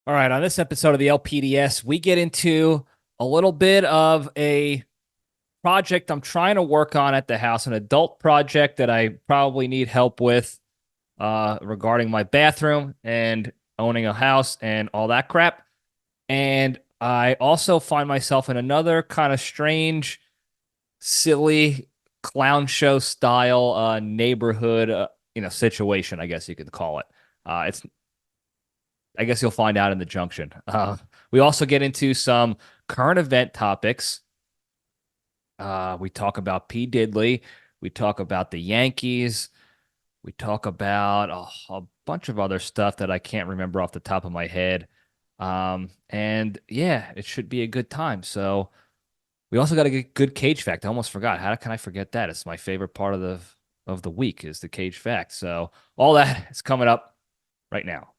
All right, on this episode of the LPDS, we get into a little bit of a project I'm trying to work on at the house, an adult project that I probably need help with regarding my bathroom and owning a house and all that crap. And I also find myself in another kind of strange, silly clown show style neighborhood, situation, I guess you could call it. It's I guess you'll find out in the junction. We also get into some current event topics. We talk about P. Diddley. We talk about the Yankees. We talk about a bunch of other stuff that I can't remember off the top of my head. And yeah, it should be a good time. So we also got a good Cage fact. I almost forgot. How can I forget that? It's my favorite part of the week is the Cage fact. So all that is coming up right now.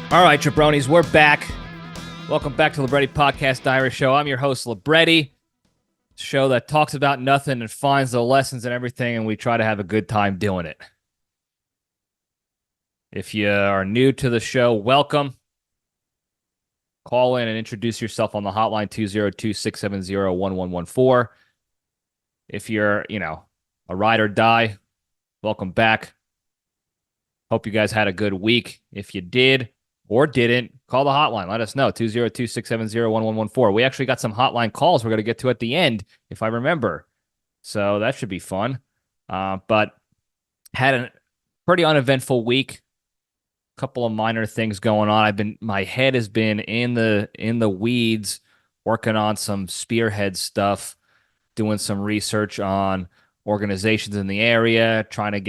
All right, Jabronis, we're back. Welcome back to Libretti Podcast Diary Show. I'm your host, Libretti, show that talks about nothing and finds the lessons and everything, and we try to have a good time doing it. If you are new to the show, welcome. Call in and introduce yourself on the hotline 202-670-1114. If you're, a ride or die, welcome back. Hope you guys had a good week. If you did or didn't, call the hotline. Let us know, 202-670-1114. We actually got some hotline calls we're going to get to at the end, if I remember. So that should be fun. But had a pretty uneventful week. Couple of minor things going on. My head has been in the weeds, working on some spearhead stuff, doing some research on organizations in the area, trying to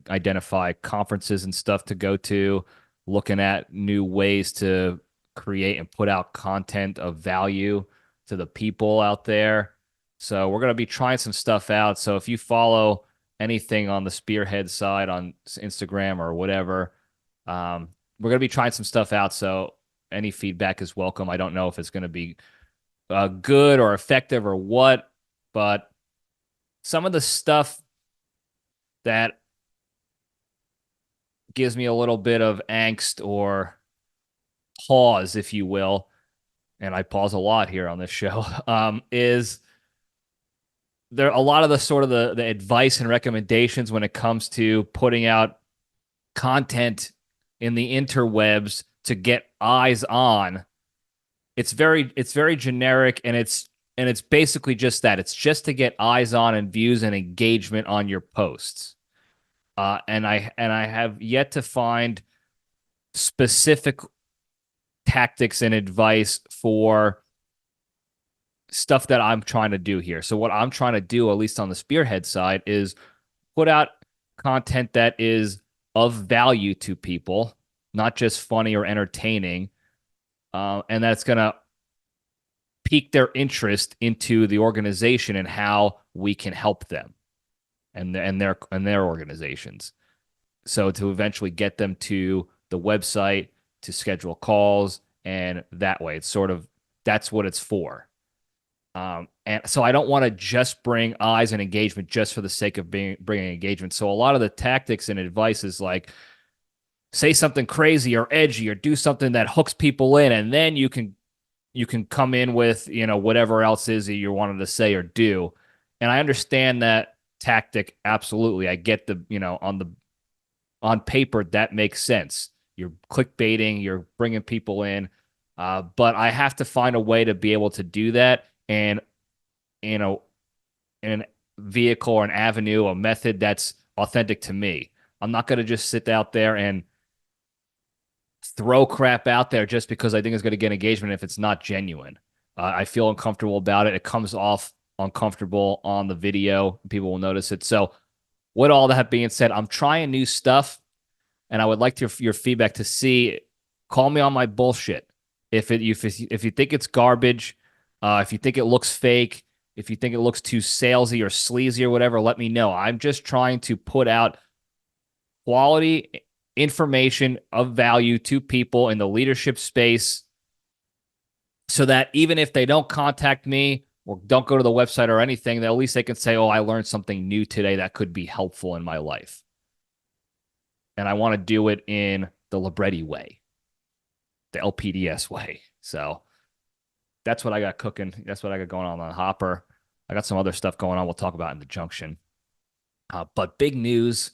identify conferences and stuff to go to, looking at new ways to create and put out content of value to the people out there. So we're going to be trying some stuff out. So if you follow anything on the Spearhead side on Instagram or whatever, we're going to be trying some stuff out. So any feedback is welcome. I don't know if it's going to be good or effective or what, but some of the stuff that gives me a little bit of angst or pause, if you will, and I pause a lot here on this show, is there a lot of the sort of the advice and recommendations when it comes to putting out content in the interwebs to get eyes on. It's very generic, and it's basically just that. It's just to get eyes on and views and engagement on your posts. And I have yet to find specific tactics and advice for stuff that I'm trying to do here. So what I'm trying to do, at least on the Spearhead side, is put out content that is of value to people, not just funny or entertaining, and that's going to pique their interest into the organization and how we can help them and their organizations. So to eventually get them to the website to schedule calls, and that way it's sort of that's what it's for. And so I don't want to just bring eyes and engagement just for the sake of bringing engagement. So a lot of the tactics and advice is like, say something crazy or edgy or do something that hooks people in, and then you can come in with, whatever else is that you wanted to say or do. And I understand that tactic. Absolutely. I get on paper, that makes sense. You're clickbaiting, you're bringing people in. But I have to find a way to be able to do that. And, in a vehicle or an avenue, a method that's authentic to me. I'm not going to just sit out there and throw crap out there just because I think it's going to get engagement if it's not genuine. I feel uncomfortable about it. It comes off uncomfortable on the video. People will notice it. So with all that being said, I'm trying new stuff, and I would like your feedback to see. Call me on my bullshit. If you think it's garbage, if you think it looks fake, if you think it looks too salesy or sleazy or whatever, let me know. I'm just trying to put out quality information of value to people in the leadership space so that even if they don't contact me or don't go to the website or anything, at least they can say, oh, I learned something new today that could be helpful in my life. And I want to do it in the Libretti way, the LPDS way. So that's what I got cooking. That's what I got going on the hopper. I got some other stuff going on we'll talk about in the Junction. But big news.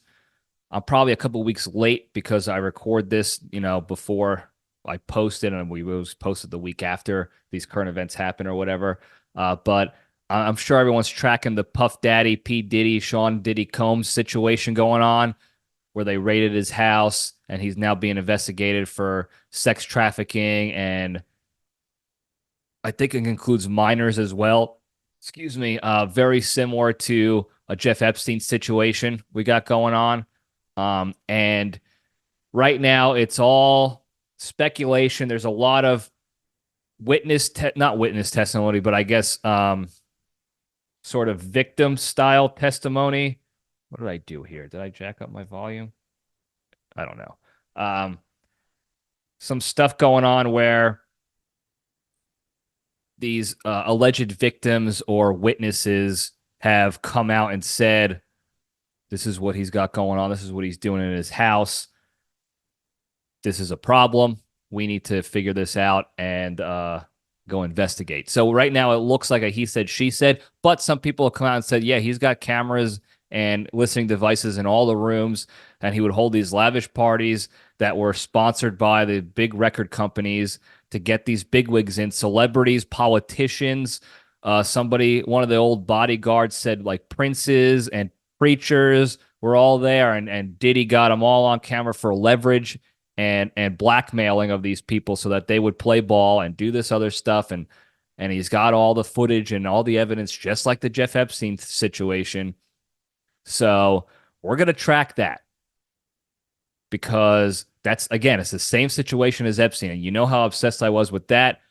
I'm probably a couple weeks late because I record this, before I post it, and we was posted the week after these current events happen or whatever. But I'm sure everyone's tracking the Puff Daddy, P. Diddy, Sean Diddy Combs situation going on, where they raided his house and he's now being investigated for sex trafficking, and I think it includes minors as well. Excuse me. Very similar to a Jeff Epstein situation we got going on. And right now it's all speculation. There's a lot of not witness testimony, but I guess sort of victim style testimony. What did I do here? Did I jack up my volume? I don't know. Some stuff going on where these alleged victims or witnesses have come out and said, this is what he's got going on. This is what he's doing in his house. This is a problem. We need to figure this out and go investigate. So right now it looks like a he said, she said, but some people have come out and said, yeah, he's got cameras and listening devices in all the rooms, and he would hold these lavish parties that were sponsored by the big record companies to get these bigwigs in, celebrities, politicians. One of the old bodyguards said like princes and preachers were all there, and Diddy got them all on camera for leverage and blackmailing of these people so that they would play ball and do this other stuff. And he's got all the footage and all the evidence, just like the Jeff Epstein situation. So we're going to track that because it's the same situation as Epstein. And you know how obsessed I was with that.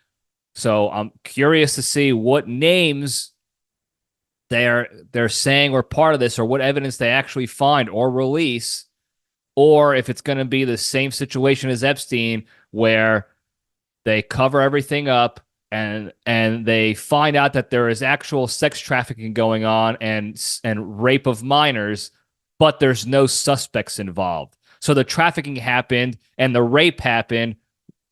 So I'm curious to see what names they're saying were part of this, or what evidence they actually find or release, or if it's going to be the same situation as Epstein where they cover everything up and they find out that there is actual sex trafficking going on and rape of minors, but there's no suspects involved. So the trafficking happened and the rape happened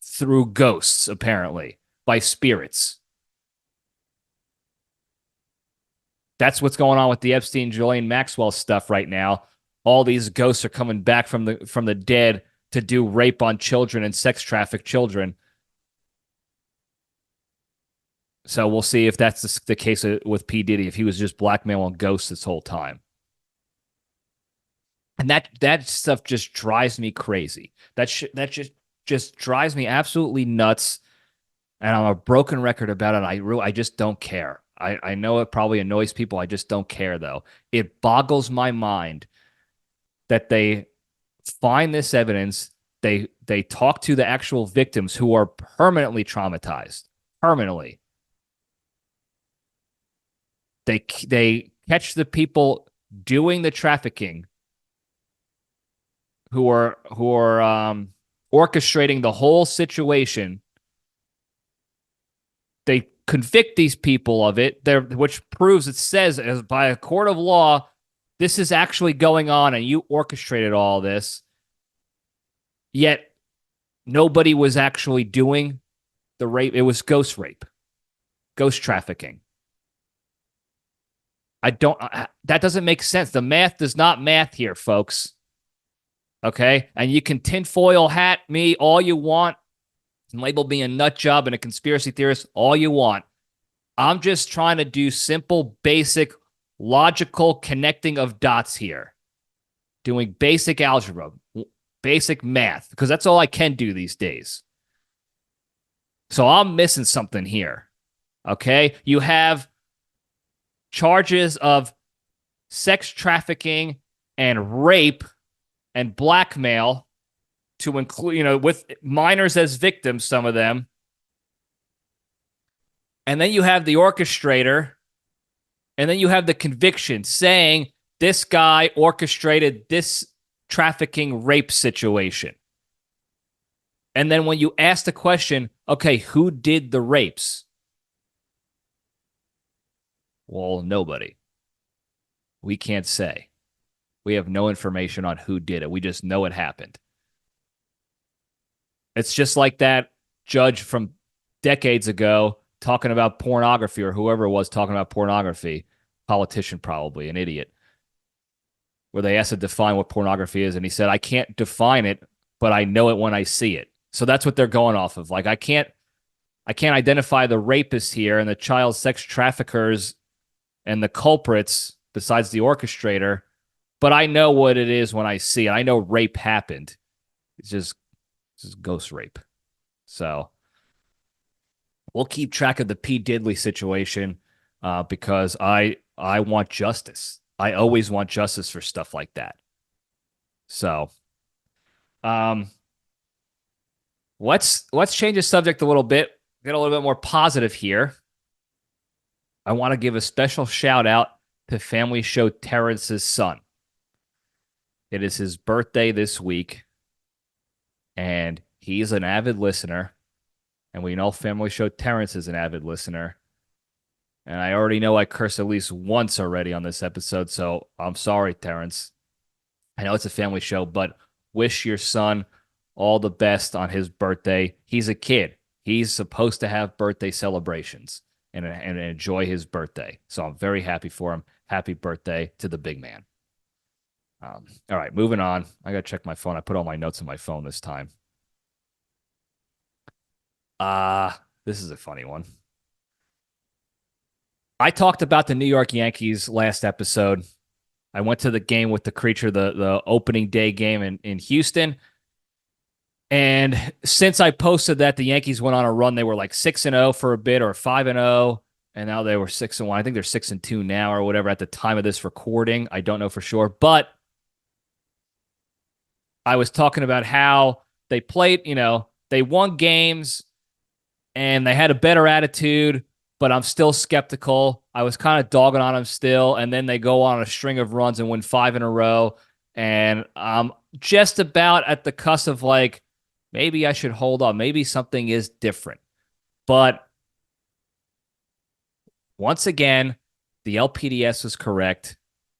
through ghosts, apparently, by spirits. That's what's going on with the Epstein, Ghislaine Maxwell stuff right now. All these ghosts are coming back from the dead to do rape on children and sex traffic children. So we'll see if that's the case with P. Diddy, if he was just blackmailing ghosts this whole time. And that stuff just drives me crazy. That just drives me absolutely nuts. And I'm a broken record about it. I just don't care. I know it probably annoys people. I just don't care, though. It boggles my mind that they find this evidence. They talk to the actual victims who are permanently traumatized. Permanently. They catch the people doing the trafficking who are orchestrating the whole situation. They convict these people of it, which proves, it says as by a court of law, this is actually going on and you orchestrated all this. Yet nobody was actually doing the rape. It was ghost rape, ghost trafficking. That doesn't make sense. The math does not math here, folks. Okay? And you can tinfoil hat me all you want and label me a nut job and a conspiracy theorist all you want. I'm just trying to do simple, basic, logical connecting of dots here. Doing basic algebra, basic math, because that's all I can do these days. So I'm missing something here. Okay? You have charges of sex trafficking and rape and blackmail to include, with minors as victims, some of them. And then you have the orchestrator, and then you have the conviction saying this guy orchestrated this trafficking rape situation. And then when you ask the question, okay, who did the rapes? Well, nobody. We can't say. We have no information on who did it. We just know it happened. It's just like that judge from decades ago talking about pornography, or whoever it was talking about pornography, politician probably, an idiot, where they asked to define what pornography is. And he said, I can't define it, but I know it when I see it. So that's what they're going off of. Like, I can't identify the rapists here and the child sex traffickers and the culprits besides the orchestrator, but I know what it is when I see it. I know rape happened. It's just ghost rape. So we'll keep track of the P. Diddley situation because I want justice. I always want justice for stuff like that. So let's change the subject a little bit. Get a little bit more positive here. I want to give a special shout out to Family Show Terrence's son. It is his birthday this week, and he's an avid listener. And we know Family Show Terrence is an avid listener. And I already know I cursed at least once already on this episode, so I'm sorry, Terrence. I know it's a family show, but wish your son all the best on his birthday. He's a kid. He's supposed to have birthday celebrations and enjoy his birthday. So I'm very happy for him. Happy birthday to the big man. All right, moving on. I got to check my phone. I put all my notes on my phone this time. This is a funny one. I talked about the New York Yankees last episode. I went to the game with the creature, the opening day game in Houston. And since I posted that, the Yankees went on a run. They were like 6-0 for a bit, or 5-0, and now they were 6-1. I think they're 6-2 now, or whatever at the time of this recording. I don't know for sure, but I was talking about how they played, they won games and they had a better attitude, but I'm still skeptical. I was kind of dogging on them still, and then they go on a string of runs and win 5 in a row, and I'm just about at the cusp of like, maybe I should hold on. Maybe something is different. But once again, the LPDS was correct,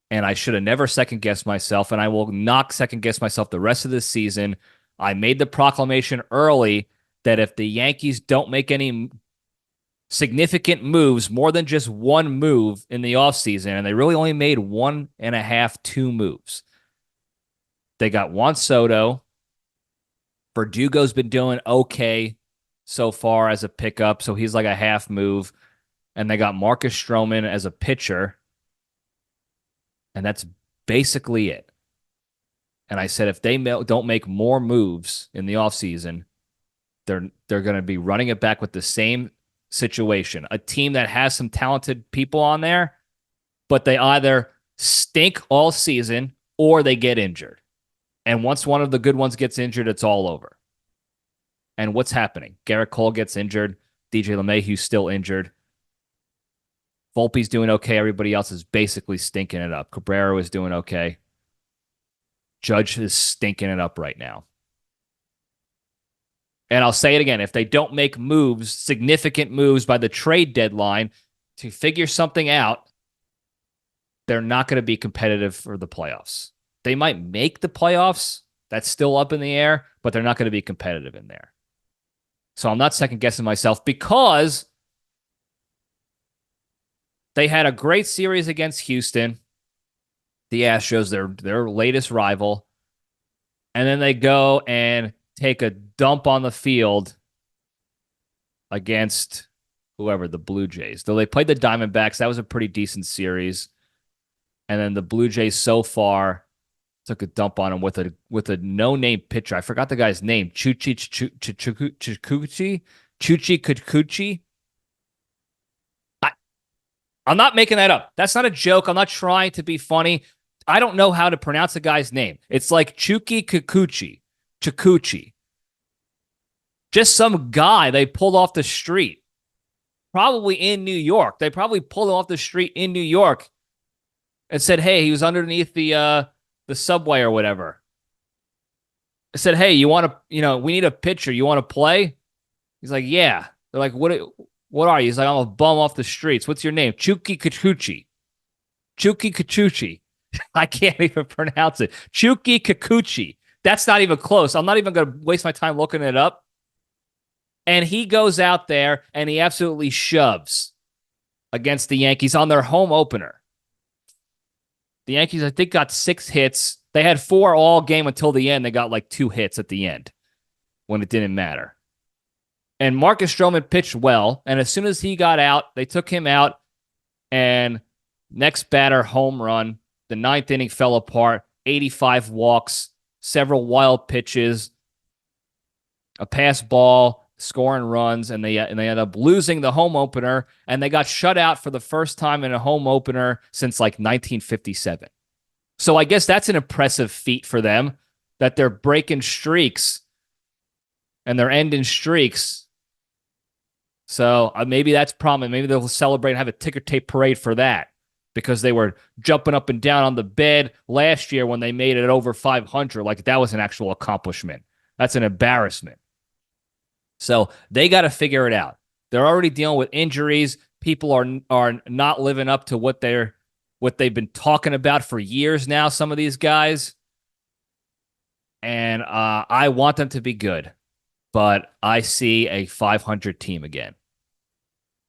and I should have never second-guessed myself, and I will not second-guess myself the rest of this season. I made the proclamation early that if the Yankees don't make any significant moves, more than just one move in the offseason, and they really only made 1.5, 2 moves. They got Juan Soto. Verdugo's been doing okay so far as a pickup, so he's like a half move. And they got Marcus Stroman as a pitcher. And that's basically it. And I said if they don't make more moves in the offseason, they're going to be running it back with the same situation. A team that has some talented people on there, but they either stink all season or they get injured. And once one of the good ones gets injured, it's all over. And what's happening? Garrett Cole gets injured. DJ LeMahieu's still injured. Volpe's doing okay. Everybody else is basically stinking it up. Cabrera is doing okay. Judge is stinking it up right now. And I'll say it again. If they don't make moves, significant moves by the trade deadline to figure something out, they're not going to be competitive for the playoffs. They might make the playoffs. That's still up in the air, but they're not going to be competitive in there. So I'm not second-guessing myself because they had a great series against Houston, the Astros, their latest rival, and then they go and take a dump on the field against whoever, the Blue Jays. Though they played the Diamondbacks, that was a pretty decent series. And then the Blue Jays so far took a dump on him with a no-name pitcher. I forgot the guy's name. Chuchi Kikuchi. I'm not making that up. That's not a joke. I'm not trying to be funny. I don't know how to pronounce the guy's name. It's like Chuki Kikuchi. Chikuchi. Just some guy they pulled off the street. probably in New York. They probably pulled him off the street in New York and said, "Hey, he was underneath the subway or whatever." I said, "Hey, you want to, we need a pitcher. You want to play?" He's like, "Yeah." They're like, What are you?" He's like, "I'm a bum off the streets. What's your name?" Chuki Kachuchi. Chuki Kachuchi. I can't even pronounce it. Chuki Kikuchi. That's not even close. I'm not even going to waste my time looking it up. And he goes out there and he absolutely shoves against the Yankees on their home opener. The Yankees, I think, got 6 hits. They had 4 all game until the end. They got like 2 hits at the end when it didn't matter. And Marcus Stroman pitched well. And as soon as he got out, they took him out. And next batter, home run. The 9th inning fell apart. 85 walks, several wild pitches, a pass ball, scoring runs, and they ended up losing the home opener, and they got shut out for the first time in a home opener since like 1957. So I guess that's an impressive feat for them, that they're breaking streaks and they're ending streaks. So maybe that's prominent. Maybe they'll celebrate and have a ticker tape parade for that, because they were jumping up and down on the bed last year when they made it over 500. Like, that was an actual accomplishment. That's an embarrassment. So they got to figure it out. They're already dealing with injuries. People are not living up to what they've been talking about for years now, some of these guys. And I want them to be good, but I see a 500 team again.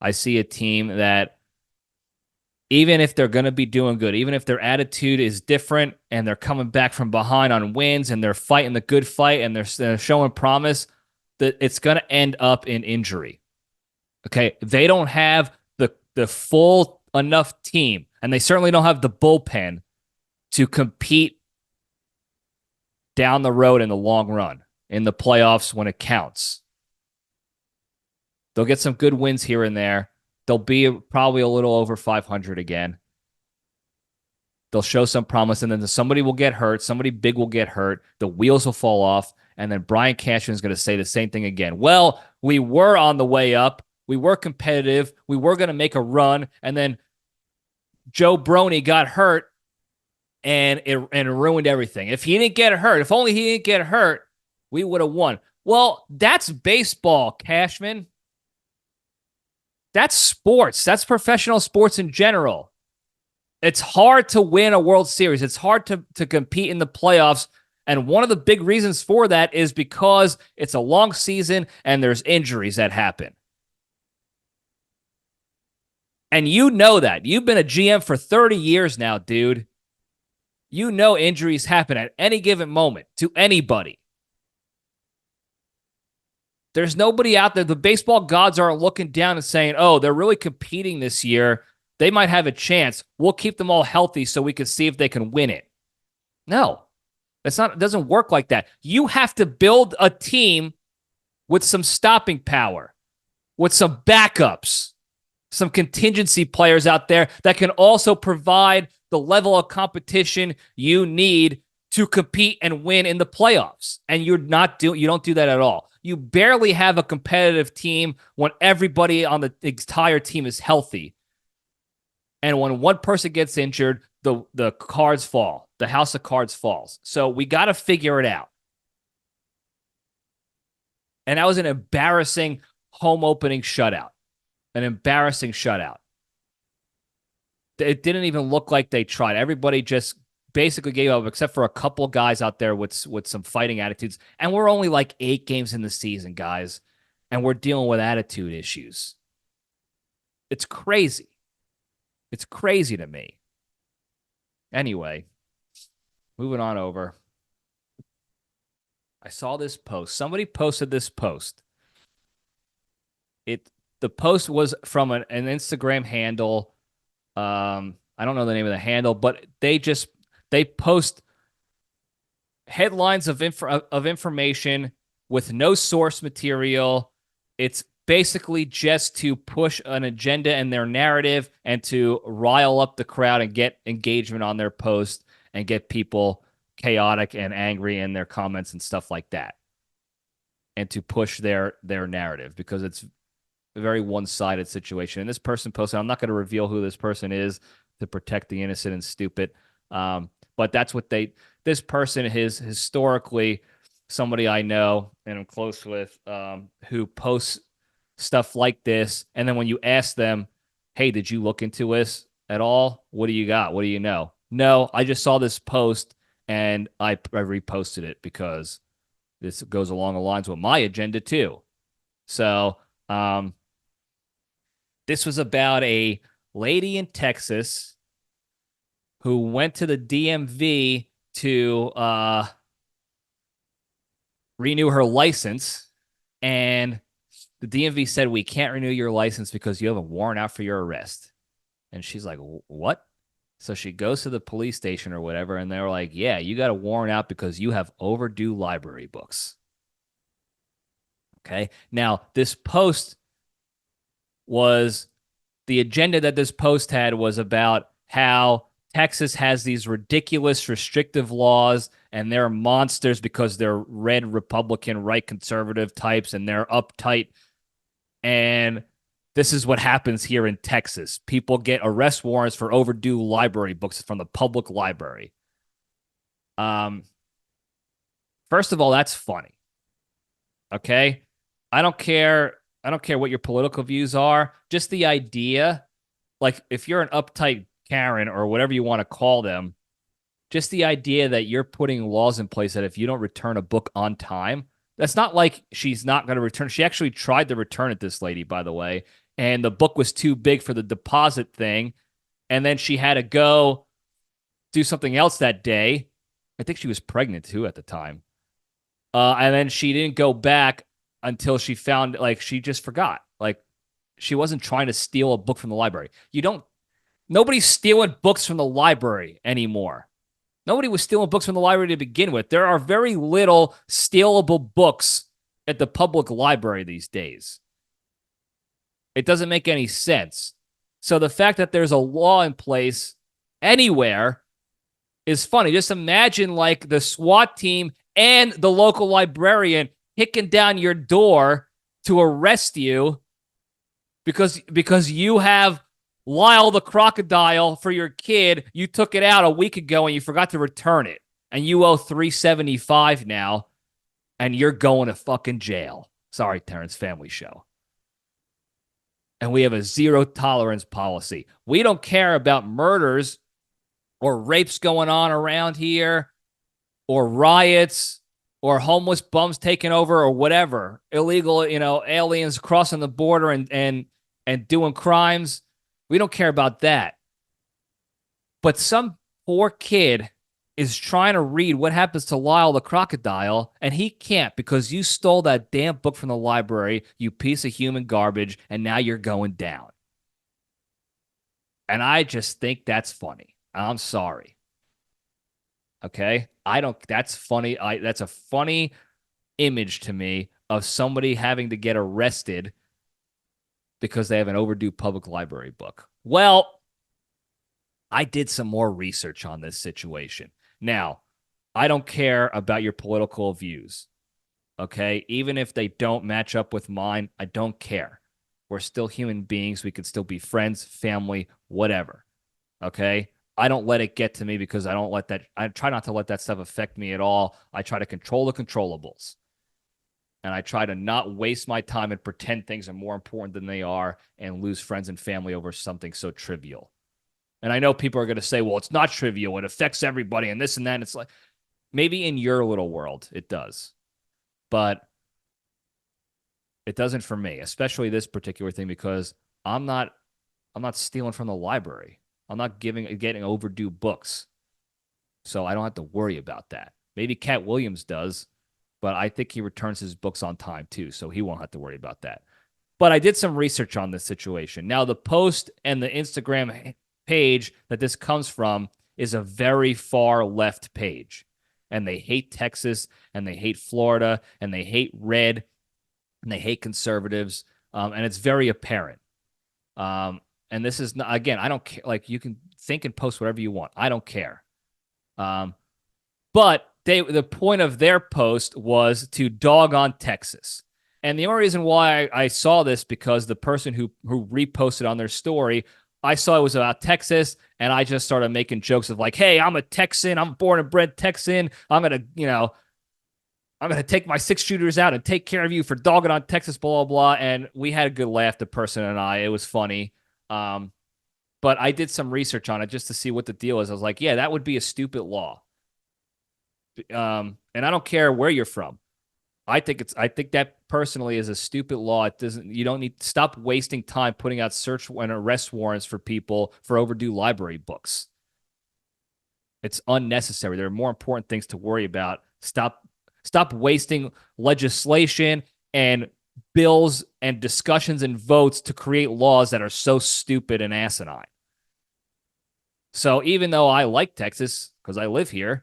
I see a team that, even if they're going to be doing good, even if their attitude is different and they're coming back from behind on wins and they're fighting the good fight and they're showing promise, that it's going to end up in injury. Okay, they don't have the full enough team, and they certainly don't have the bullpen to compete down the road in the long run, in the playoffs when it counts. They'll get some good wins here and there. They'll be probably a little over 500 again. They'll show some promise, and then somebody will get hurt. Somebody big will get hurt. The wheels will fall off, and then Brian Cashman is going to say the same thing again. Well, we were on the way up. We were competitive. We were going to make a run, and then Jabroni got hurt, and it ruined everything. If he didn't get hurt, if only he didn't get hurt, we would have won. Well, that's baseball, Cashman. That's sports. That's professional sports in general. It's hard to win a World Series. It's hard to compete in the playoffs. And one of the big reasons for that is because it's a long season and there's injuries that happen. And you know that. You've been a GM for 30 years now, dude. You know injuries happen at any given moment to anybody. There's nobody out there. The baseball gods aren't looking down and saying, "Oh, they're really competing this year. They might have a chance. We'll keep them all healthy so we can see if they can win it." No, it doesn't work like that. You have to build a team with some stopping power, with some backups, some contingency players out there that can also provide the level of competition you need to compete and win in the playoffs. And you don't do that at all. You barely have a competitive team when everybody on the entire team is healthy. And when one person gets injured, the cards fall. The house of cards falls. So we got to figure it out. And that was an embarrassing home opening shutout. An embarrassing shutout. It didn't even look like they tried. Everybody just basically gave up, except for a couple guys out there with some fighting attitudes. And we're only like 8 games in the season, guys. And we're dealing with attitude issues. It's crazy. It's crazy to me. Anyway, moving on over. I saw this post. Somebody posted this post. The post was from an Instagram handle. I don't know the name of the handle, but they post headlines of information with no source material. It's basically just to push an agenda and their narrative and to rile up the crowd and get engagement on their post and get people chaotic and angry in their comments and stuff like that, and to push their narrative, because very one-sided situation. And this person posted, I'm not going to reveal who this person is to protect the innocent and stupid. But that's what this person is historically somebody I know and I'm close with, who posts stuff like this. And then when you ask them, hey, did you look into this at all? What do you got? What do you know? No, I just saw this post and I reposted it because this goes along the lines with my agenda too. So this was about a lady in Texas who went to the DMV to renew her license, and the DMV said, we can't renew your license because you have a warrant out for your arrest. And she's like, what? So she goes to the police station or whatever, and they're like, yeah, you got a warrant out because you have overdue library books. Okay. Now, this post was the agenda that this post had was about how Texas has these ridiculous restrictive laws and they're monsters because they're red Republican, right conservative types and they're uptight. And this is what happens here in Texas. People get arrest warrants for overdue library books from the public library. First of all, that's funny. Okay? I don't care what your political views are. Just the idea, like if you're an uptight Karen or whatever you want to call them, just the idea that you're putting laws in place that if you don't return a book on time, that's not like she's not going to return. She actually tried to return it, this lady, by the way, and the book was too big for the deposit thing. And then she had to go do something else that day. I think she was pregnant too at the time. And then she didn't go back until she found, like, she just forgot. Like, she wasn't trying to steal a book from the library. Nobody's stealing books from the library anymore. Nobody was stealing books from the library to begin with. There are very little stealable books at the public library these days. It doesn't make any sense. So the fact that there's a law in place anywhere is funny. Just imagine like the SWAT team and the local librarian kicking down your door to arrest you because you have Lyle the crocodile for your kid. You took it out a week ago and you forgot to return it. And you owe $375 now. And you're going to fucking jail. Sorry, Terrence, family show. And we have a zero tolerance policy. We don't care about murders or rapes going on around here or riots or homeless bums taking over or whatever. Illegal, aliens crossing the border and doing crimes. We don't care about that. But some poor kid is trying to read What Happens to Lyle the Crocodile, and he can't because you stole that damn book from the library, you piece of human garbage, and now you're going down. And I just think that's funny. I'm sorry. Okay? That's funny. That's a funny image to me of somebody having to get arrested because they have an overdue public library book. Well, I did some more research on this situation. Now, I don't care about your political views, okay? Even if they don't match up with mine, I don't care. We're still human beings. We could still be friends, family, whatever, okay? I don't let it get to me because I try not to let that stuff affect me at all. I try to control the controllables. And I try to not waste my time and pretend things are more important than they are and lose friends and family over something so trivial. And I know people are going to say, well, it's not trivial. It affects everybody and this and that. And it's like, maybe in your little world, it does. But it doesn't for me, especially this particular thing, because I'm not stealing from the library. I'm not getting overdue books. So I don't have to worry about that. Maybe Cat Williams does, but I think he returns his books on time too, so he won't have to worry about that. But I did some research on this situation. Now, the post and the Instagram page that this comes from is a very far left page. And they hate Texas, and they hate Florida, and they hate red, and they hate conservatives. And it's very apparent. And this is not, again, I don't care. Like, you can think and post whatever you want. I don't care. But the point of their post was to dog on Texas. And the only reason why I saw this, because the person who reposted on their story, I saw it was about Texas, and I just started making jokes of like, hey, I'm a Texan. I'm born and bred Texan. I'm going to take my 6-shooters out and take care of you for dogging on Texas, blah, blah, blah. And we had a good laugh, the person and I. It was funny. But I did some research on it just to see what the deal is. I was like, yeah, that would be a stupid law. And I don't care where you're from. I think that personally is a stupid law. You don't need to stop wasting time putting out search and arrest warrants for people for overdue library books. It's unnecessary. There are more important things to worry about. Stop wasting legislation and bills and discussions and votes to create laws that are so stupid and asinine. So even though I like Texas because I live here,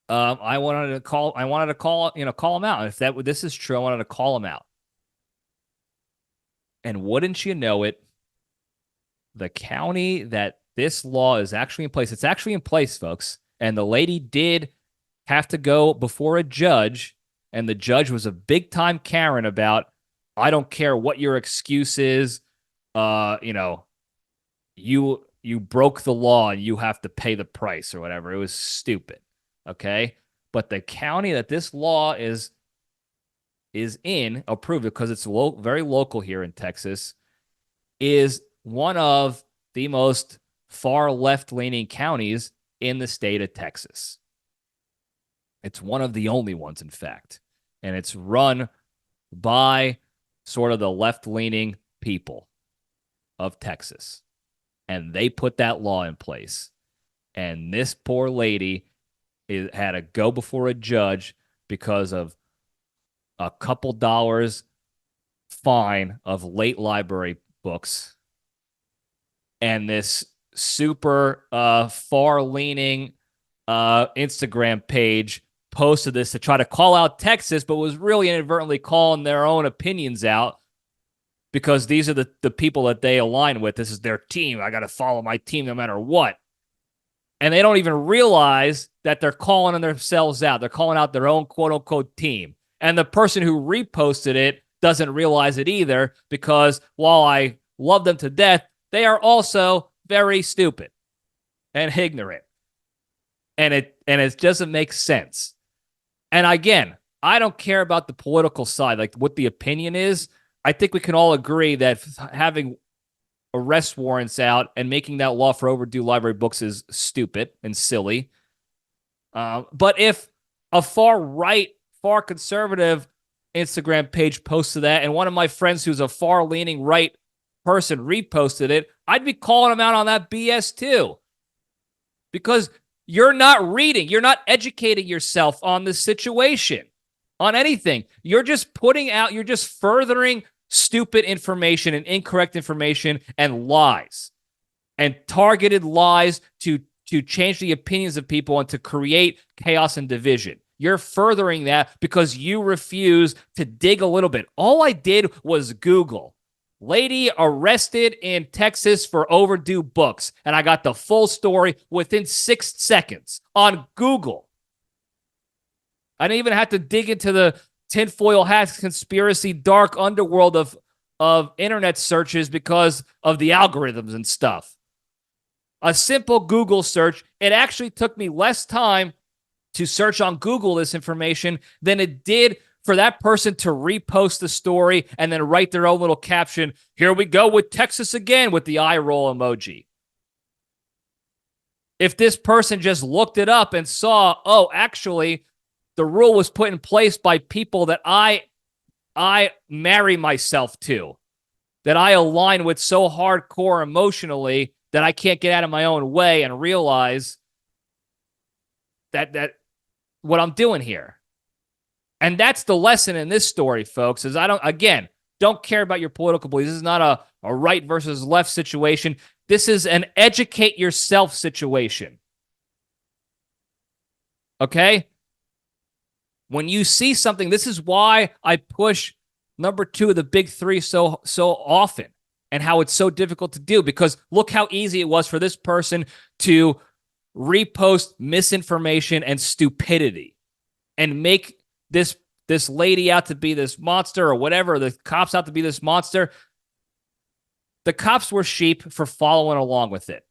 I wanted to call them out. And if this is true, I wanted to call them out. And wouldn't you know it, the county that this law is actually in place, it's actually in place, folks. And the lady did have to go before a judge, and the judge was a big time Karen about, I don't care what your excuse is, you broke the law and you have to pay the price or whatever. It was stupid. Okay. But the county that this law is in, approved because it's very local here in Texas, is one of the most far left-leaning counties in the state of Texas. It's one of the only ones, in fact. And it's run by sort of the left-leaning people of Texas. And they put that law in place. And this poor lady had to go before a judge because of a couple dollars fine of late library books. And this super far-leaning Instagram page posted this to try to call out Texas, but was really inadvertently calling their own opinions out, because these are the people that they align with. This is their team. I got to follow my team no matter what. And they don't even realize that they're calling themselves out. They're calling out their own quote-unquote team. And the person who reposted it doesn't realize it either, because while I love them to death, they are also very stupid and ignorant. And it doesn't make sense. And again, I don't care about the political side, like what the opinion is. I think we can all agree that having arrest warrants out and making that law for overdue library books is stupid and silly. But if a far right, far conservative Instagram page posted that, and one of my friends who's a far leaning right person reposted it, I'd be calling them out on that BS too. Because you're not reading, you're not educating yourself on the situation, on anything. You're just furthering stupid information and incorrect information and lies and targeted lies to change the opinions of people and to create chaos and division. You're furthering that because you refuse to dig a little bit. All I did was Google lady arrested in Texas for overdue books, and I got the full story within 6 seconds on Google. I didn't even have to dig into the tinfoil hat conspiracy dark underworld of internet searches because of the algorithms and stuff. A simple Google search, it actually took me less time to search on Google this information than it did for that person to repost the story and then write their own little caption, "Here we go with Texas again," with the eye roll emoji. If this person just looked it up and saw, oh, actually, the rule was put in place by people that I marry myself to, that I align with so hardcore emotionally that I can't get out of my own way and realize that what I'm doing here. And that's the lesson in this story, folks, is I don't care about your political beliefs. This is not a right versus left situation. This is an educate yourself situation. Okay? When you see something, this is why I push number 2 of the big 3 so often, and how it's so difficult to do, because look how easy it was for this person to repost misinformation and stupidity and make this this lady out to be this monster or whatever, the cops out to be this monster. The cops were sheep for following along with it.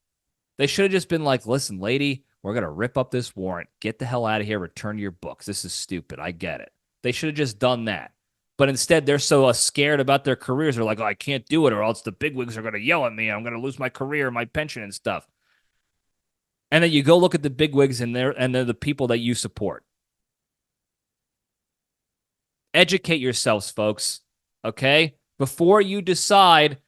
They should have just been like, listen, lady, we're going to rip up this warrant. Get the hell out of here. Return your books. This is stupid. I get it. They should have just done that. But instead, they're so scared about their careers. They're like, oh, I can't do it, or else the bigwigs are going to yell at me. I'm going to lose my career, my pension, and stuff. And then you go look at the bigwigs, and they're the people that you support. Educate yourselves, folks, okay? Before you decide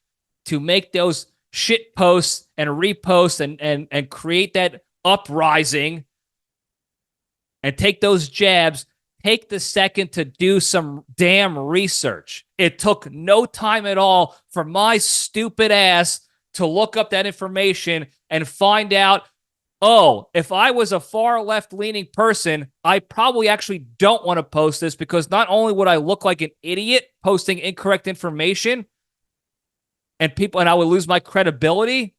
to make those shit posts and reposts and create that uprising and take those jabs, take the second to do some damn research. It took no time at all for my stupid ass to look up that information and find out, oh, if I was a far left-leaning person, I probably actually don't want to post this, because not only would I look like an idiot posting incorrect information and I would lose my credibility,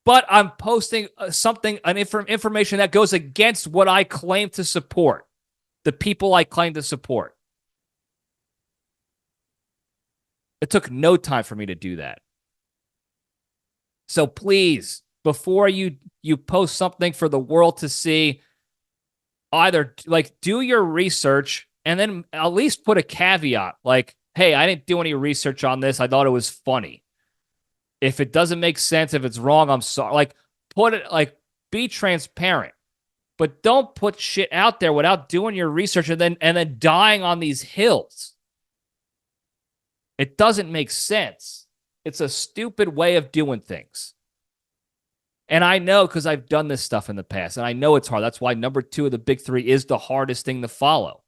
but I'm posting information that goes against what I claim to support, the people I claim to support. It took no time for me to do that. So please, before you post something for the world to see, either like do your research and then at least put a caveat like, hey, I didn't do any research on this. I thought it was funny. If it doesn't make sense, if it's wrong, I'm sorry. Like, put it, like, be transparent. But don't put shit out there without doing your research and then dying on these hills. It doesn't make sense. It's a stupid way of doing things. And I know, because I've done this stuff in the past, and I know it's hard. That's why number 2 of the big 3 is the hardest thing to follow.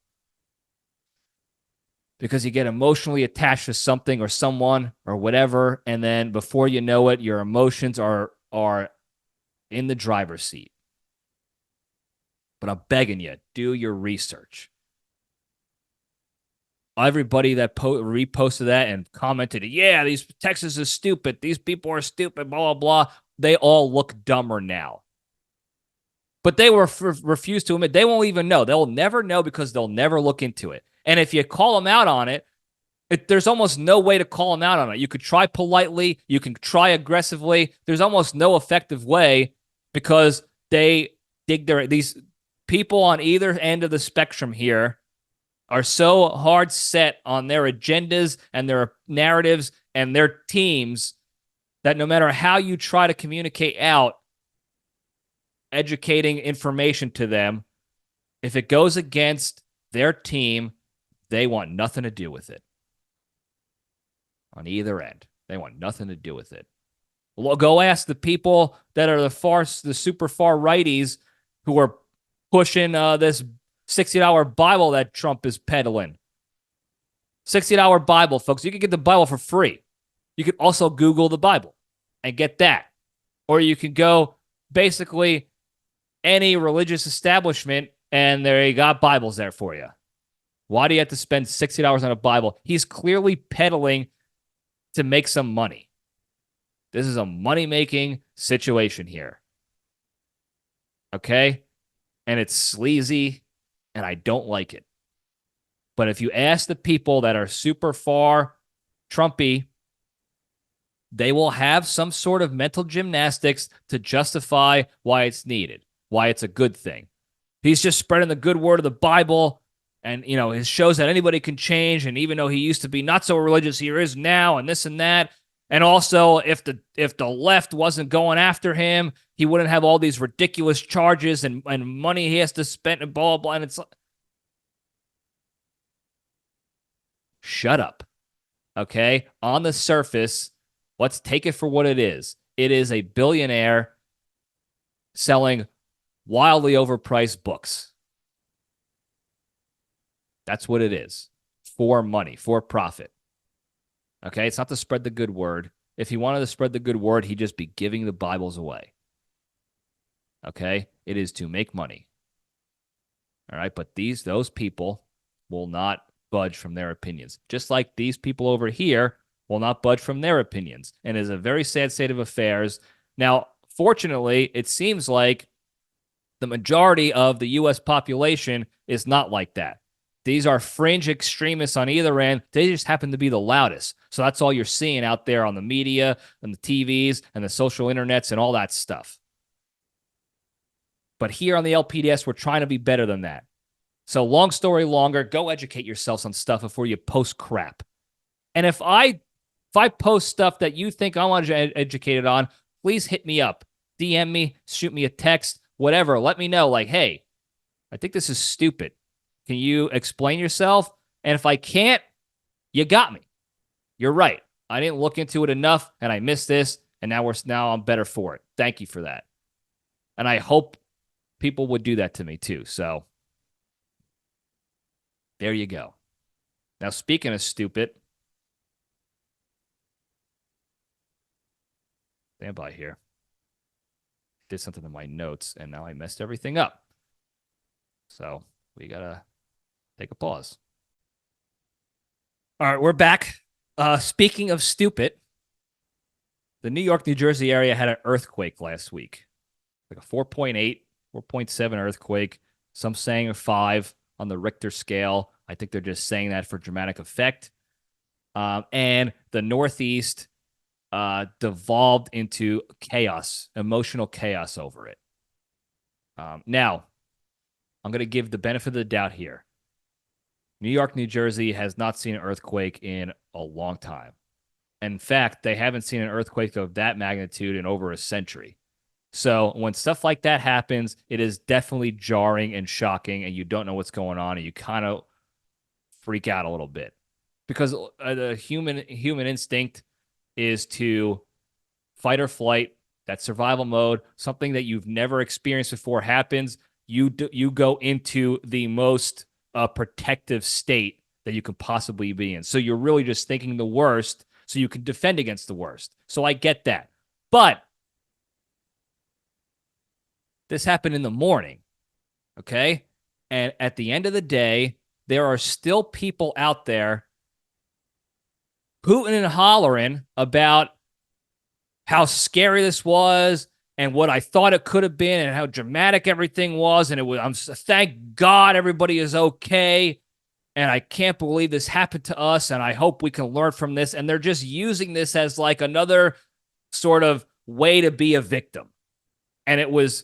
Because you get emotionally attached to something or someone or whatever, and then before you know it, your emotions are in the driver's seat. But I'm begging you, do your research. Everybody that reposted that and commented, yeah, Texas is stupid, these people are stupid, blah, blah, blah, they all look dumber now. But they refuse to admit. They won't even know. They'll never know because they'll never look into it. And if you call them out on it, there's almost no way to call them out on it. You could try politely. You can try aggressively. There's almost no effective way, because these people on either end of the spectrum here are so hard set on their agendas and their narratives and their teams that no matter how you try to communicate out educating information to them, if it goes against their team, they want nothing to do with it. On either end, they want nothing to do with it. Well, go ask the people that are the super far righties who are pushing this $60 Bible that Trump is peddling. $60 Bible, folks. You can get the Bible for free. You can also Google the Bible and get that. Or you can go basically any religious establishment and you got Bibles there for you. Why do you have to spend $60 on a Bible? He's clearly peddling to make some money. This is a money-making situation here. Okay? And it's sleazy, and I don't like it. But if you ask the people that are super far Trumpy, they will have some sort of mental gymnastics to justify why it's needed, why it's a good thing. He's just spreading the good word of the Bible. And, it shows that anybody can change. And even though he used to be not so religious, he is now, and this and that. And also, if the left wasn't going after him, he wouldn't have all these ridiculous charges and money he has to spend and blah, blah, blah. And it's like, shut up. Okay? On the surface, let's take it for what it is. It is a billionaire selling wildly overpriced books. That's what it is. For money, for profit. Okay? It's not to spread the good word. If he wanted to spread the good word, he'd just be giving the Bibles away. Okay? It is to make money. All right? But those people will not budge from their opinions. Just like these people over here will not budge from their opinions. And it is a very sad state of affairs. Now, fortunately, it seems like the majority of the U.S. population is not like that. These are fringe extremists on either end. They just happen to be the loudest. So that's all you're seeing out there on the media and the TVs and the social internets and all that stuff. But here on the LPDS, we're trying to be better than that. So long story longer, go educate yourselves on stuff before you post crap. And if I post stuff that you think I want to get educated on, please hit me up. DM me, shoot me a text, whatever. Let me know, like, hey, I think this is stupid. Can you explain yourself? And if I can't, you got me. You're right. I didn't look into it enough, and I missed this, and now I'm better for it. Thank you for that. And I hope people would do that to me too. So there you go. Now, speaking of stupid, stand by here. Did something in my notes, and now I messed everything up. So we got to take a pause. All right, we're back. Speaking of stupid, the New York, New Jersey area had an earthquake last week. Like a 4.8, 4.7 earthquake. Some saying a 5 on the Richter scale. I think they're just saying that for dramatic effect. And the Northeast devolved into chaos, emotional chaos over it. Now, I'm going to give the benefit of the doubt here. New York, New Jersey has not seen an earthquake in a long time. In fact, they haven't seen an earthquake of that magnitude in over a century. So when stuff like that happens, it is definitely jarring and shocking, and you don't know what's going on, and you kind of freak out a little bit. Because the human instinct is to fight or flight, that survival mode, something that you've never experienced before happens, you go into the most protective state that you could possibly be in. So you're really just thinking the worst so you can defend against the worst. So I get that. But this happened in the morning, okay? And at the end of the day, there are still people out there hooting and hollering about how scary this was and what I thought it could have been and how dramatic everything was. And it was, thank God everybody is okay. And I can't believe this happened to us. And I hope we can learn from this. And they're just using this as like another sort of way to be a victim. And it was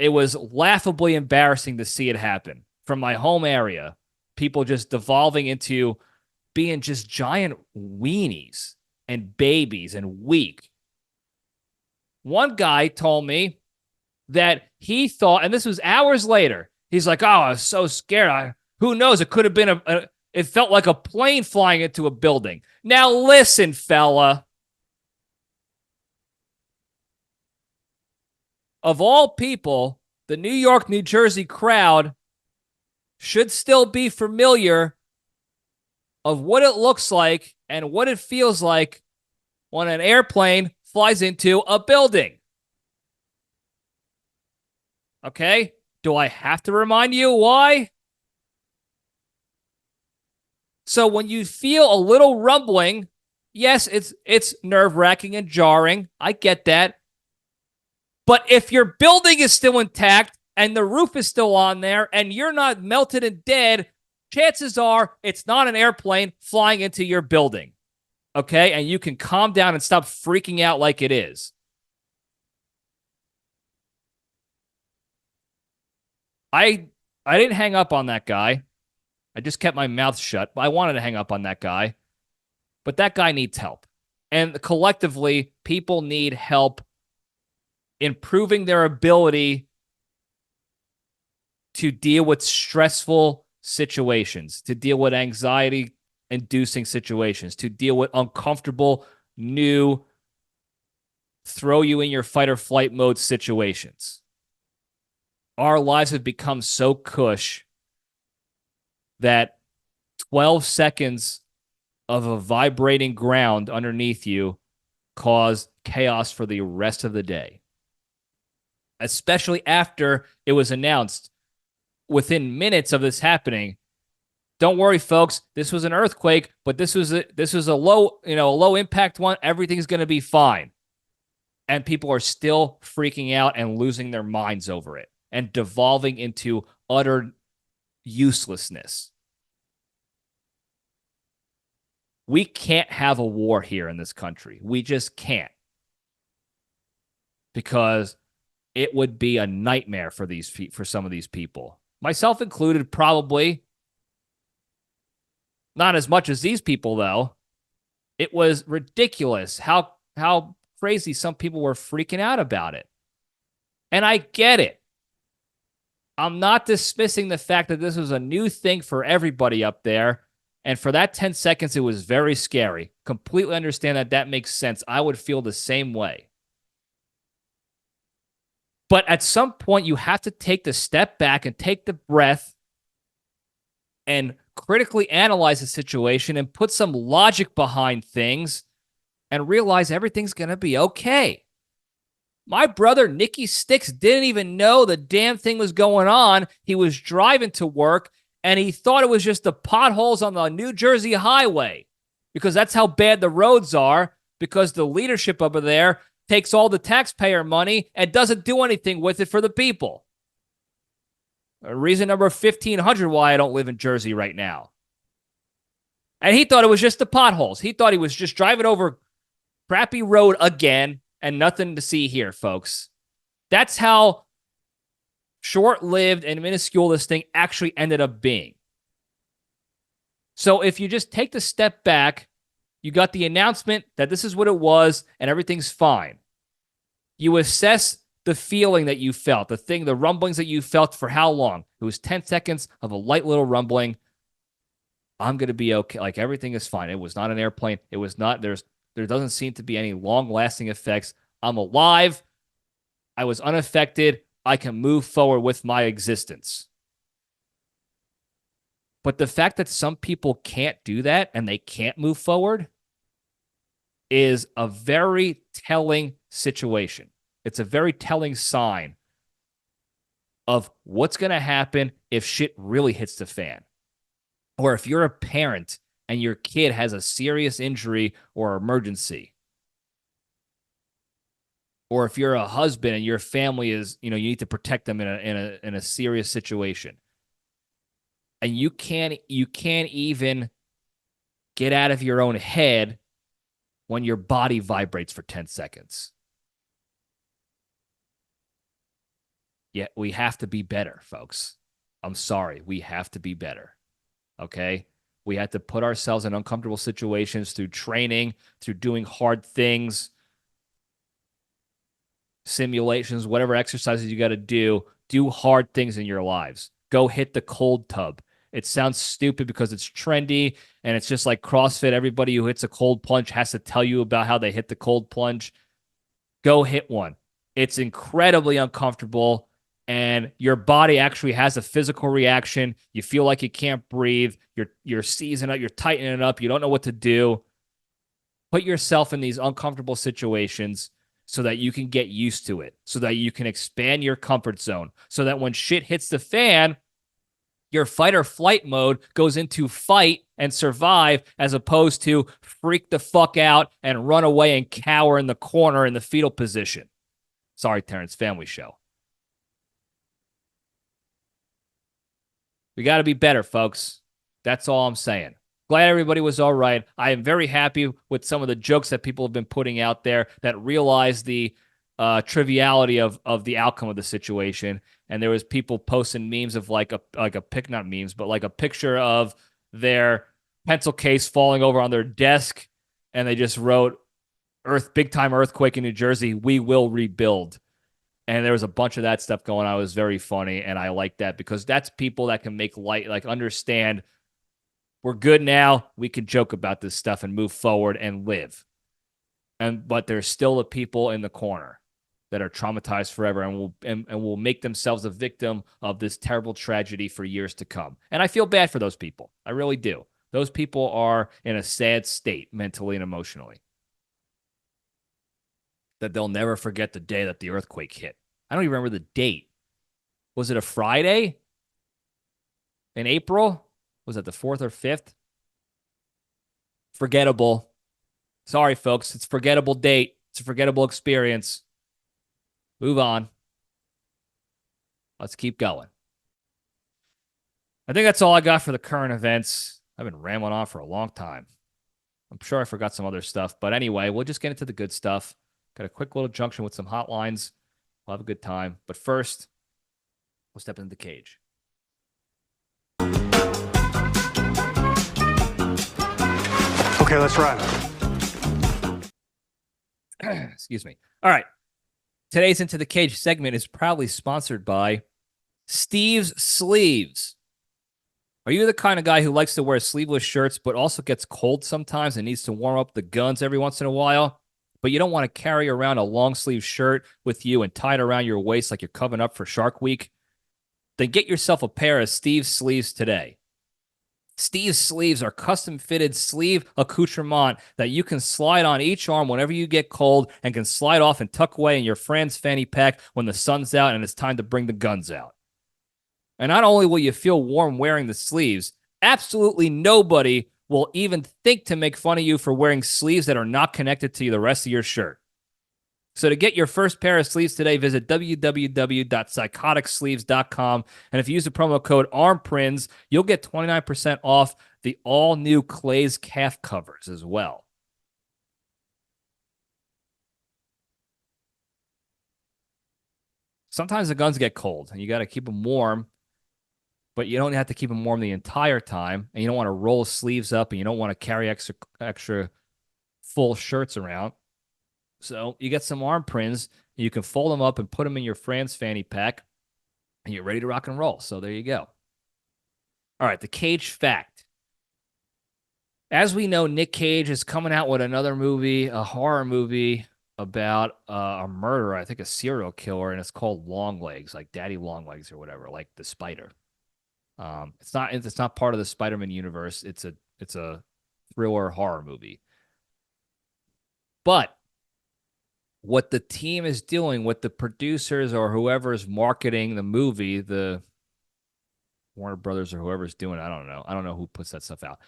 laughably embarrassing to see it happen from my home area. People just devolving into being just giant weenies and babies and weak. One guy told me that he thought, and this was hours later, he's like, oh, I was so scared. Who knows? It could have been it felt like a plane flying into a building. Now listen, fella. Of all people, the New York, New Jersey crowd should still be familiar of what it looks like and what it feels like when an airplane flies into a building. Okay? Do I have to remind you why? So when you feel a little rumbling, yes, it's nerve-wracking and jarring. I get that. But if your building is still intact and the roof is still on there and you're not melted and dead, chances are it's not an airplane flying into your building. Okay? And you can calm down and stop freaking out like it is. I didn't hang up on that guy. I just kept my mouth shut. I wanted to hang up on that guy. But that guy needs help. And collectively, people need help improving their ability to deal with stressful situations, to deal with anxiety-inducing situations, to deal with uncomfortable, new, throw you in your fight or flight mode situations. Our lives have become so cush that 12 seconds of a vibrating ground underneath you cause chaos for the rest of the day. Especially after it was announced within minutes of this happening. Don't worry, folks. This was an earthquake, but this was a low impact one. Everything's going to be fine. And people are still freaking out and losing their minds over it and devolving into utter uselessness. We can't have a war here in this country. We just can't. Because it would be a nightmare for some of these people. Myself included, probably. Not as much as these people, though. It was ridiculous how crazy some people were freaking out about it. And I get it. I'm not dismissing the fact that this was a new thing for everybody up there. And for that 10 seconds, it was very scary. Completely understand that makes sense. I would feel the same way. But at some point, you have to take the step back and take the breath and critically analyze the situation and put some logic behind things and realize everything's going to be okay. My brother, Nicky Sticks, didn't even know the damn thing was going on. He was driving to work, and he thought it was just the potholes on the New Jersey highway because that's how bad the roads are, because the leadership over there takes all the taxpayer money and doesn't do anything with it for the people. Reason number 1,500 why I don't live in Jersey right now. And he thought it was just the potholes. He thought he was just driving over crappy road again and nothing to see here, folks. That's how short-lived and minuscule this thing actually ended up being. So if you just take the step back, you got the announcement that this is what it was and everything's fine. You assess the feeling that you felt, the rumblings that you felt for how long. It was 10 seconds of a light little rumbling. I'm going to be okay. Like, everything is fine. It was not an airplane. It was not, there doesn't seem to be any long-lasting effects. I'm alive. I was unaffected. I can move forward with my existence. But the fact that some people can't do that and they can't move forward is a very telling situation. It's a very telling sign of what's going to happen if shit really hits the fan. Or if you're a parent and your kid has a serious injury or emergency. Or if you're a husband and your family is, you need to protect them in a serious situation. And you can't even get out of your own head when your body vibrates for 10 seconds. Yeah, we have to be better, folks. I'm sorry. We have to be better. Okay? We have to put ourselves in uncomfortable situations through training, through doing hard things, simulations, whatever exercises you got to do hard things in your lives. Go hit the cold tub. It sounds stupid because it's trendy and it's just like CrossFit. Everybody who hits a cold plunge has to tell you about how they hit the cold plunge. Go hit one. It's incredibly uncomfortable and your body actually has a physical reaction. You feel like you can't breathe. You're seizing up. You're tightening it up. You don't know what to do. Put yourself in these uncomfortable situations so that you can get used to it, so that you can expand your comfort zone, so that when shit hits the fan, your fight or flight mode goes into fight and survive as opposed to freak the fuck out and run away and cower in the corner in the fetal position. Sorry, Terrence, family show. We got to be better, folks. That's all I'm saying. Glad everybody was all right. I am very happy with some of the jokes that people have been putting out there that realize the triviality of the outcome of the situation. And there was people posting memes of like not memes, but like a picture of their pencil case falling over on their desk. And they just wrote, big time earthquake in New Jersey, we will rebuild. And there was a bunch of that stuff going on. It was very funny. And I like that because that's people that can make light, like understand we're good now. We can joke about this stuff and move forward and live. But there's still the people in the corner that are traumatized forever and will make themselves a victim of this terrible tragedy for years to come. And I feel bad for those people. I really do. Those people are in a sad state mentally and emotionally. That they'll never forget the day that the earthquake hit. I don't even remember the date. Was it a Friday in April? Was it the 4th or 5th? Forgettable. Sorry, folks. It's a forgettable date. It's a forgettable experience. Move on. Let's keep going. I think that's all I got for the current events. I've been rambling on for a long time. I'm sure I forgot some other stuff. But anyway, we'll just get into the good stuff. Got a quick little junction with some hotlines. We'll have a good time. But first, we'll step into the cage. Okay, let's run. Excuse me. All right. Today's Into the Cage segment is proudly sponsored by Steve's Sleeves. Are you the kind of guy who likes to wear sleeveless shirts but also gets cold sometimes and needs to warm up the guns every once in a while, but you don't want to carry around a long sleeve shirt with you and tie it around your waist like you're covering up for Shark Week? Then get yourself a pair of Steve's Sleeves today. Steve's Sleeves are custom-fitted sleeve accoutrement that you can slide on each arm whenever you get cold and can slide off and tuck away in your friend's fanny pack when the sun's out and it's time to bring the guns out. And not only will you feel warm wearing the sleeves, absolutely nobody will even think to make fun of you for wearing sleeves that are not connected to the rest of your shirt. So to get your first pair of sleeves today, visit www.psychoticsleeves.com. And if you use the promo code ARMPRINS, you'll get 29% off the all-new Clay's calf covers as well. Sometimes the guns get cold, and you got to keep them warm, but you don't have to keep them warm the entire time, and you don't want to roll sleeves up, and you don't want to carry extra full shirts around. So you get some arm prints, you can fold them up and put them in your friend's fanny pack, and you're ready to rock and roll. So there you go. All right, the Cage fact. As we know, Nic Cage is coming out with another movie, a horror movie about a murderer, I think a serial killer, and it's called Longlegs, like Daddy Longlegs or whatever, like the spider. It's not part of the Spider-Man universe. It's a thriller horror movie. But what the team is doing, what the producers or whoever is marketing the movie, the Warner Brothers or whoever's doing it, I don't know. I don't know who puts that stuff out.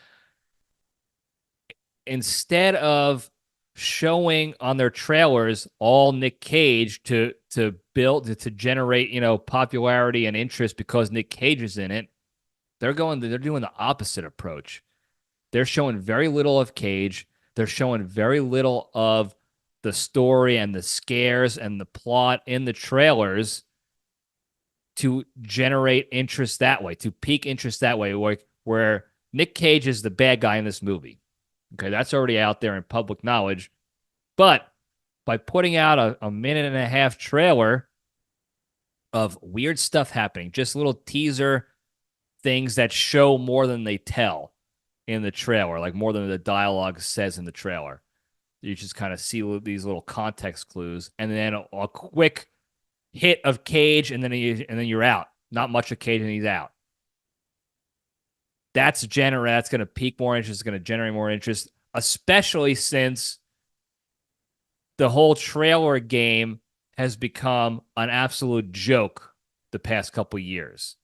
Instead of showing on their trailers all Nic Cage to generate, popularity and interest because Nic Cage is in it, they're doing the opposite approach. They're showing very little of Cage. They're showing very little of the story and the scares and the plot in the trailers to generate interest that way, to pique interest that way, where Nic Cage is the bad guy in this movie. Okay, that's already out there in public knowledge. But by putting out a minute and a half trailer of weird stuff happening, just little teaser things that show more than they tell in the trailer, like more than the dialogue says in the trailer. You just kind of see these little context clues, and then a quick hit of Cage, and then you're out. Not much of Cage, and he's out. That's going to pique more interest. It's going to generate more interest, especially since the whole trailer game has become an absolute joke the past couple years.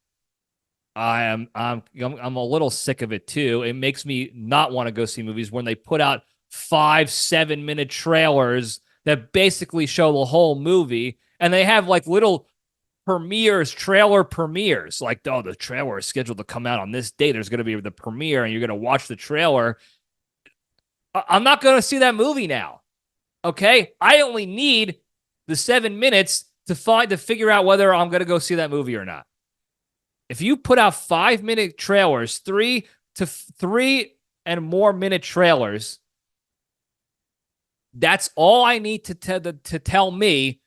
I'm a little sick of it too. It makes me not want to go see movies when they put out 5-7 minute trailers that basically show the whole movie, and they have like little trailer premieres, like, oh, the trailer is scheduled to come out on this day, there's going to be the premiere and you're going to watch the trailer. I'm not going to see that movie now. Okay, I only need the 7 minutes to figure out whether I'm going to go see that movie or not. If you put out 5-minute trailers, 3 and more minute trailers, that's all I need to tell me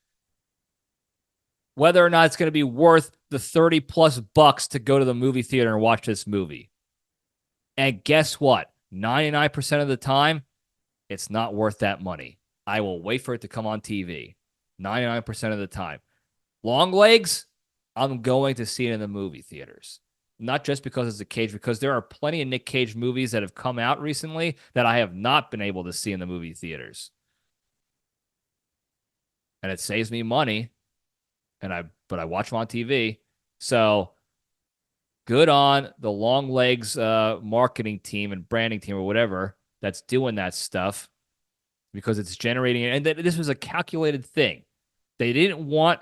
whether or not it's going to be worth the $30+ to go to the movie theater and watch this movie. And guess what? 99% of the time, it's not worth that money. I will wait for it to come on TV. 99% of the time. Longlegs, I'm going to see it in the movie theaters. Not just because it's a Cage, because there are plenty of Nic Cage movies that have come out recently that I have not been able to see in the movie theaters. And it saves me money, but I watch them on TV. So good on the Longlegs marketing team and branding team or whatever that's doing that stuff, because it's generating, and this was a calculated thing. They didn't want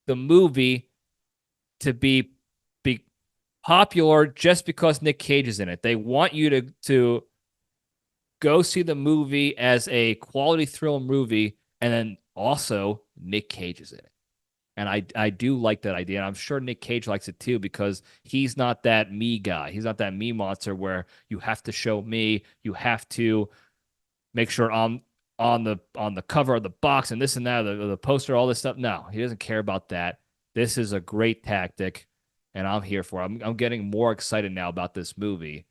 the movie to be popular just because Nic Cage is in it. They want you to go see the movie as a quality thrill movie, and then also Nic Cage is in it. And I do like that idea. And I'm sure Nic Cage likes it too, because he's not that me guy. He's not that me monster where you have to show me, you have to make sure I'm on the cover of the box and this and that, the poster, all this stuff. No, he doesn't care about that. This is a great tactic, and I'm here for it. I'm getting more excited now about this movie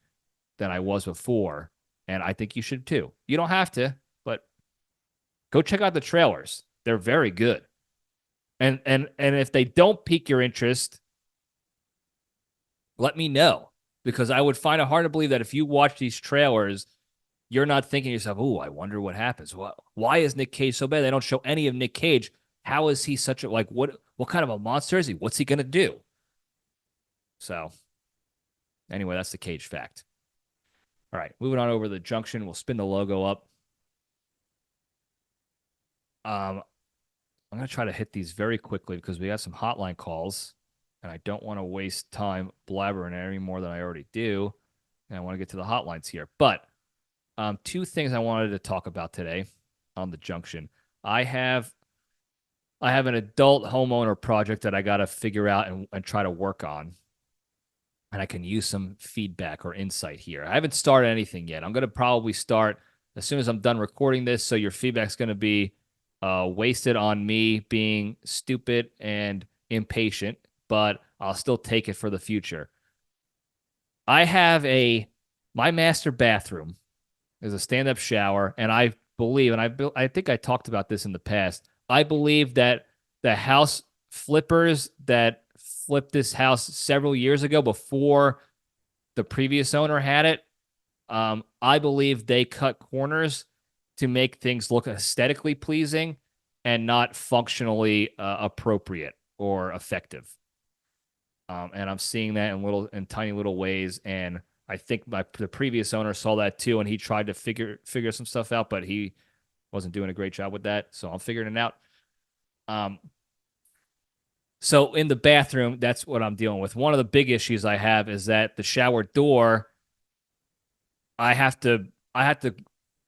than I was before, and I think you should too. You don't have to, but go check out the trailers. They're very good. And if they don't pique your interest, let me know, because I would find it hard to believe that if you watch these trailers, you're not thinking to yourself, "Oh, I wonder what happens. Why is Nic Cage so bad? They don't show any of Nic Cage. How is he such a what kind of a monster is he? What's he gonna do?" So anyway, that's the Cage fact. All right, moving on over to the Junction. We'll spin the logo up. I'm going to try to hit these very quickly because we got some hotline calls, and I don't want to waste time blabbering any more than I already do. And I want to get to the hotlines here. But two things I wanted to talk about today on the Junction. I have an adult homeowner project that I got to figure out and try to work on. And I can use some feedback or insight here. I haven't started anything yet. I'm going to probably start as soon as I'm done recording this. So your feedback's going to be wasted on me being stupid and impatient, but I'll still take it for the future. I have my master bathroom is a stand-up shower, and I believe, and I think I talked about this in the past, I believe that the house flippers that flipped this house several years ago before the previous owner had it, I believe they cut corners to make things look aesthetically pleasing and not functionally appropriate or effective. And I'm seeing that in tiny little ways. And I think the previous owner saw that too, and he tried to figure some stuff out, but he wasn't doing a great job with that. So I'm figuring it out. So in the bathroom, that's what I'm dealing with. One of the big issues I have is that the shower door, I have to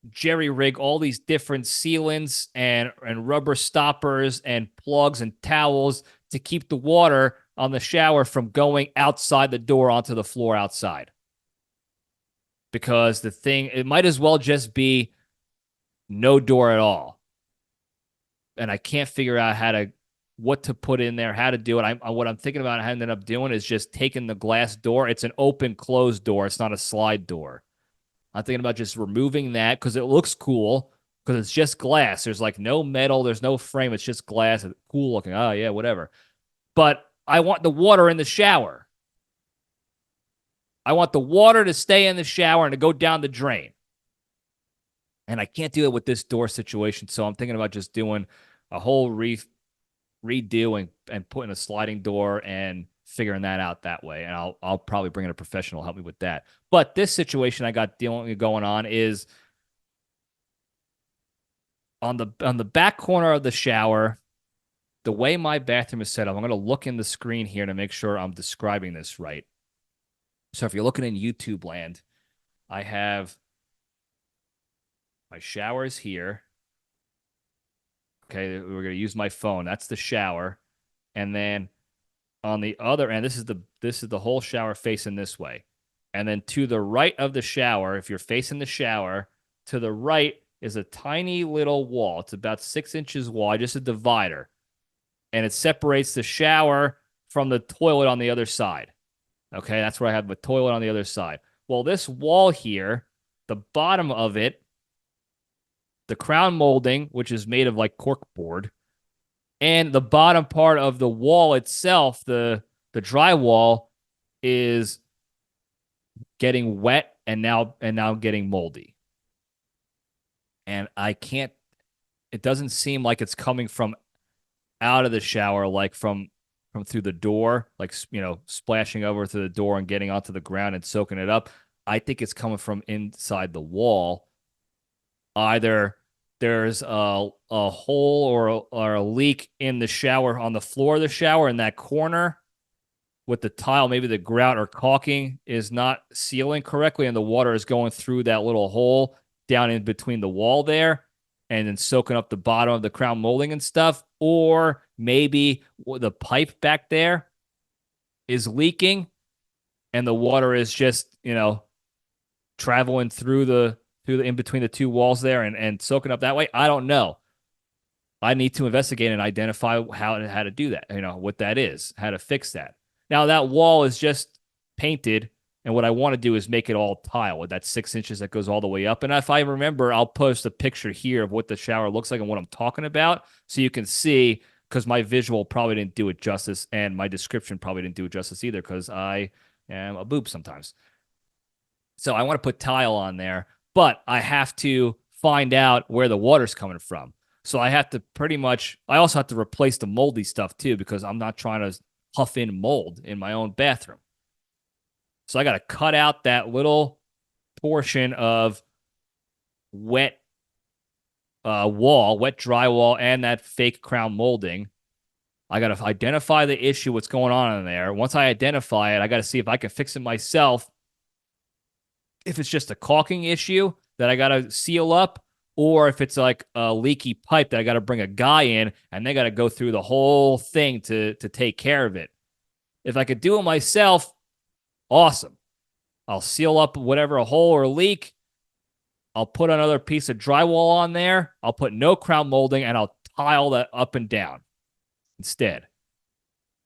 jerry rig all these different sealants and rubber stoppers and plugs and towels to keep the water on the shower from going outside the door onto the floor outside. Because it might as well just be no door at all. And I can't figure out what to put in there, how to do it. What I'm thinking about ending up doing is just taking the glass door. It's an open closed door. It's not a slide door. I'm thinking about just removing that because it looks cool, because it's just glass. There's no metal. There's no frame. It's just glass. It's cool looking. Oh, yeah, whatever. But I want the water in the shower. I want the water to stay in the shower and to go down the drain. And I can't do it with this door situation. So I'm thinking about just doing a whole redo and putting a sliding door and figuring that out that way. And I'll probably bring in a professional to help me with that. But this situation I got going on is on the back corner of the shower. The way my bathroom is set up, I'm going to look in the screen here to make sure I'm describing this right. So if you're looking in YouTube land, I have my showers here. Okay, we're going to use my phone. That's the shower. And then on the other end, this is the whole shower facing this way. And then to the right of the shower, if you're facing the shower, to the right is a tiny little wall. It's about 6 inches wide, just a divider. And it separates the shower from the toilet on the other side. Okay, that's where I have the toilet on the other side. Well, this wall here, the bottom of it, the crown molding, which is made of cork board, and the bottom part of the wall itself, the drywall, is getting wet and now getting moldy. And it doesn't seem like it's coming from out of the shower, from through the door, splashing over to the door and getting onto the ground and soaking it up. I think it's coming from inside the wall. Either there's a hole or a leak in the shower, on the floor of the shower in that corner with the tile. Maybe the grout or caulking is not sealing correctly and the water is going through that little hole down in between the wall there and then soaking up the bottom of the crown molding and stuff. Or maybe the pipe back there is leaking and the water is just, traveling through the in between the two walls there and soaking up that way. I don't know. I need to investigate and identify how to do that, what that is, how to fix that. Now, that wall is just painted, and what I want to do is make it all tile with that 6 inches that goes all the way up. And if I remember, I'll post a picture here of what the shower looks like and what I'm talking about so you can see, because my visual probably didn't do it justice, and my description probably didn't do it justice either, because I am a boob sometimes. So I want to put tile on there, but I have to find out where the water's coming from. So I have to I also have to replace the moldy stuff too, because I'm not trying to huff in mold in my own bathroom. So I got to cut out that little portion of wet drywall, and that fake crown molding. I got to identify the issue, what's going on in there. Once I identify it, I got to see if I can fix it myself. If it's just a caulking issue that I got to seal up, or if it's like a leaky pipe that I got to bring a guy in and they got to go through the whole thing to take care of it. If I could do it myself, awesome. I'll seal up whatever a hole or leak. I'll put another piece of drywall on there. I'll put no crown molding, and I'll tile that up and down instead.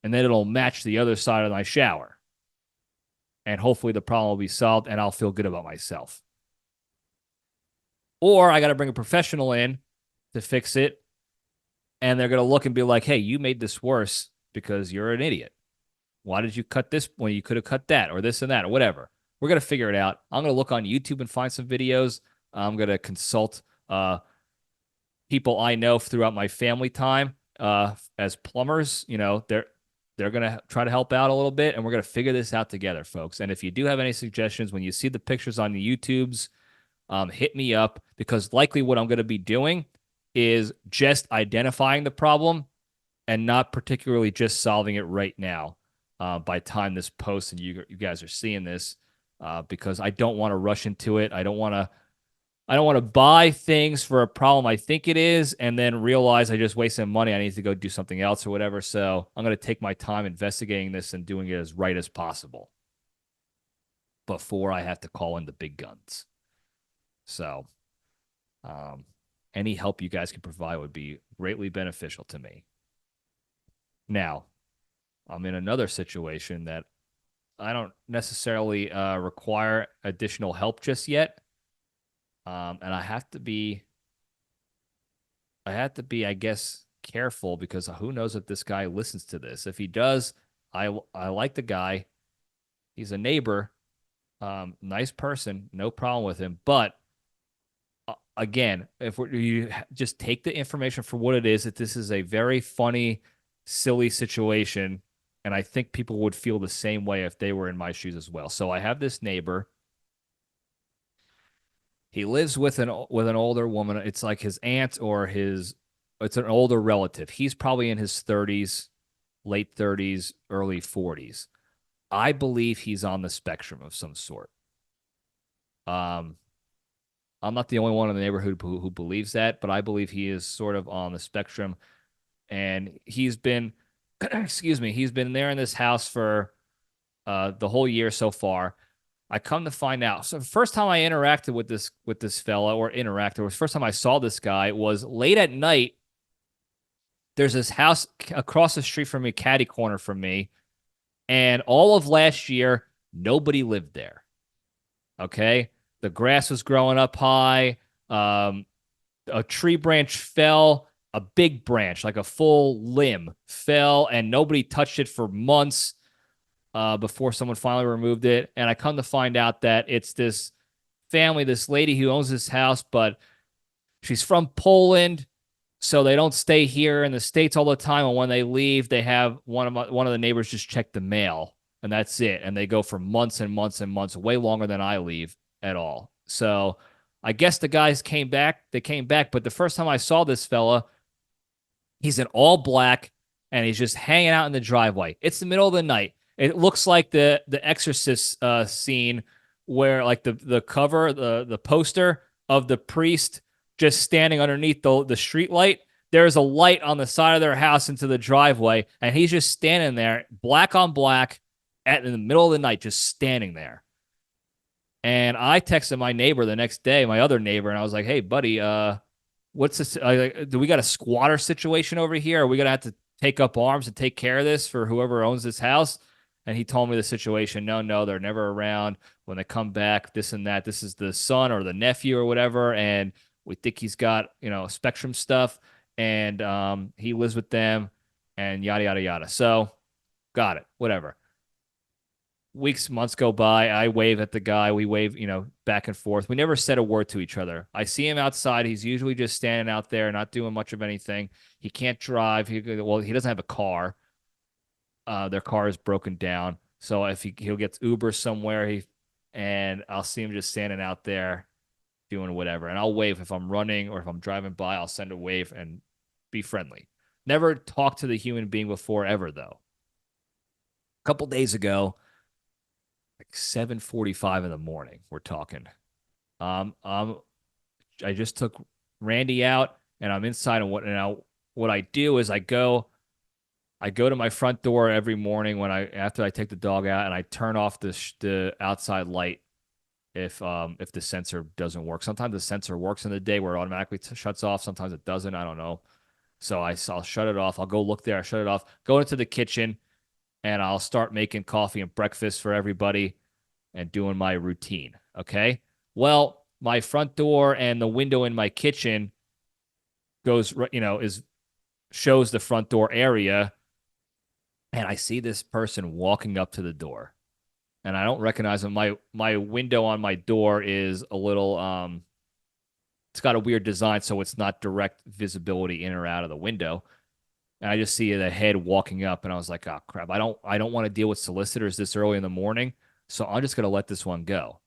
And then it'll match the other side of my shower. And hopefully the problem will be solved, and I'll feel good about myself. Or I got to bring a professional in to fix it, and they're going to look and be like, hey, you made this worse because you're an idiot. Why did you cut this when you could have cut that, or this and that, or whatever? We're going to figure it out. I'm going to look on YouTube and find some videos. I'm going to consult people I know throughout my family time as plumbers. They're going to try to help out a little bit, and we're going to figure this out together, folks. And if you do have any suggestions, when you see the pictures on the YouTubes, hit me up, because likely what I'm going to be doing is just identifying the problem and not particularly just solving it right now by time this post and you guys are seeing this, because I don't want to rush into it. I don't want to buy things for a problem I think it is and then realize I just wasted money. I need to go do something else or whatever. So I'm going to take my time investigating this and doing it as right as possible before I have to call in the big guns. So any help you guys can provide would be greatly beneficial to me. Now, I'm in another situation that I don't necessarily require additional help just yet. And I have to be, I guess, careful, because who knows if this guy listens to this. If he does, I like the guy. He's a neighbor, nice person, no problem with him. But again, if you just take the information for what it is, that this is a very funny, silly situation, and I think people would feel the same way if they were in my shoes as well. So I have this neighbor. He lives with an older woman. It's like his aunt or it's an older relative. He's probably in his 30s, late 30s, early 40s. I believe he's on the spectrum of some sort. I'm not the only one in the neighborhood who believes that, but I believe he is sort of on the spectrum. And he's been, he's been there in this house for the whole year so far. I come to find out. So the first time I interacted with this fella, first time I saw this guy was late at night. There's this house across the street from me, catty corner from me, and all of last year, nobody lived there. Okay? The grass was growing up high. A tree branch fell, a big branch, like a full limb, fell, and nobody touched it for months. Before someone finally removed it. And I come to find out that it's this family, this lady who owns this house, but she's from Poland, so they don't stay here in the States all the time. And when they leave, they have one of the neighbors just check the mail, and that's it. And they go for months and months and months, way longer than I leave at all. So I guess the guys came back. They came back, but the first time I saw this fella, he's in all black, and he's just hanging out in the driveway. It's the middle of the night. It looks like the Exorcist scene where, like, the cover, the poster of the priest just standing underneath the street light. There's a light on the side of their house into the driveway, and he's just standing there, black on black, in the middle of the night, just standing there. And I texted my neighbor the next day, my other neighbor, and I was like, "Hey, buddy, what's this? Do we got a squatter situation over here? Are we gonna have to take up arms and take care of this for whoever owns this house?" And he told me the situation. No, they're never around. When they come back, this and that. This is the son or the nephew or whatever, and we think he's got spectrum stuff, and he lives with them, and yada yada yada. So, got it. Whatever. Weeks, months go by. I wave at the guy. We wave, back and forth. We never said a word to each other. I see him outside. He's usually just standing out there, not doing much of anything. He can't drive. He doesn't have a car. Their car is broken down. So if he'll get Uber somewhere, and I'll see him just standing out there doing whatever. And I'll wave if I'm running or if I'm driving by. I'll send a wave and be friendly. Never talked to the human being before ever, though. A couple days ago, like 7:45 in the morning, we're talking. I just took Randy out, and I'm inside. And what I do is I go to my front door every morning after I take the dog out, and I turn off the outside light if the sensor doesn't work. Sometimes the sensor works in the day where it automatically shuts off. Sometimes it doesn't. I don't know. So I'll shut it off. I'll go look there. I shut it off. Go into the kitchen, and I'll start making coffee and breakfast for everybody and doing my routine. Okay. Well, my front door and the window in my kitchen shows the front door area. And I see this person walking up to the door, and I don't recognize him. My window on my door is a little, it's got a weird design, so it's not direct visibility in or out of the window. And I just see the head walking up, and I was like, "Oh crap! I don't want to deal with solicitors this early in the morning, so I'm just gonna let this one go."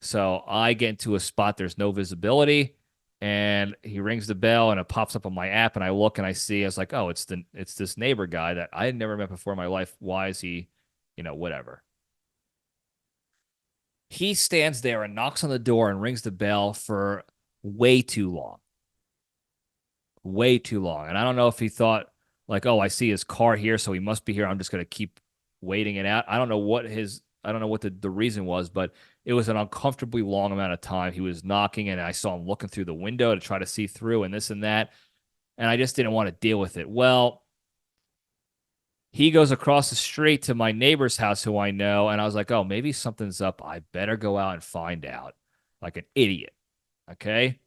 So I get into a spot there's no visibility, and he rings the bell, and it pops up on my app, and I look and I was like, "Oh, it's this neighbor guy that I had never met before in my life. Why is he, whatever?" He stands there and knocks on the door and rings the bell for way too long. Way too long. And I don't know if he thought, like, "Oh, I see his car here, so he must be here. I'm just going to keep waiting it out." I don't know what the reason was, but it was an uncomfortably long amount of time. He was knocking, and I saw him looking through the window to try to see through and this and that. And I just didn't want to deal with it. Well, he goes across the street to my neighbor's house who I know, and I was like, "Oh, maybe something's up. I better go out and find out," like an idiot. Okay.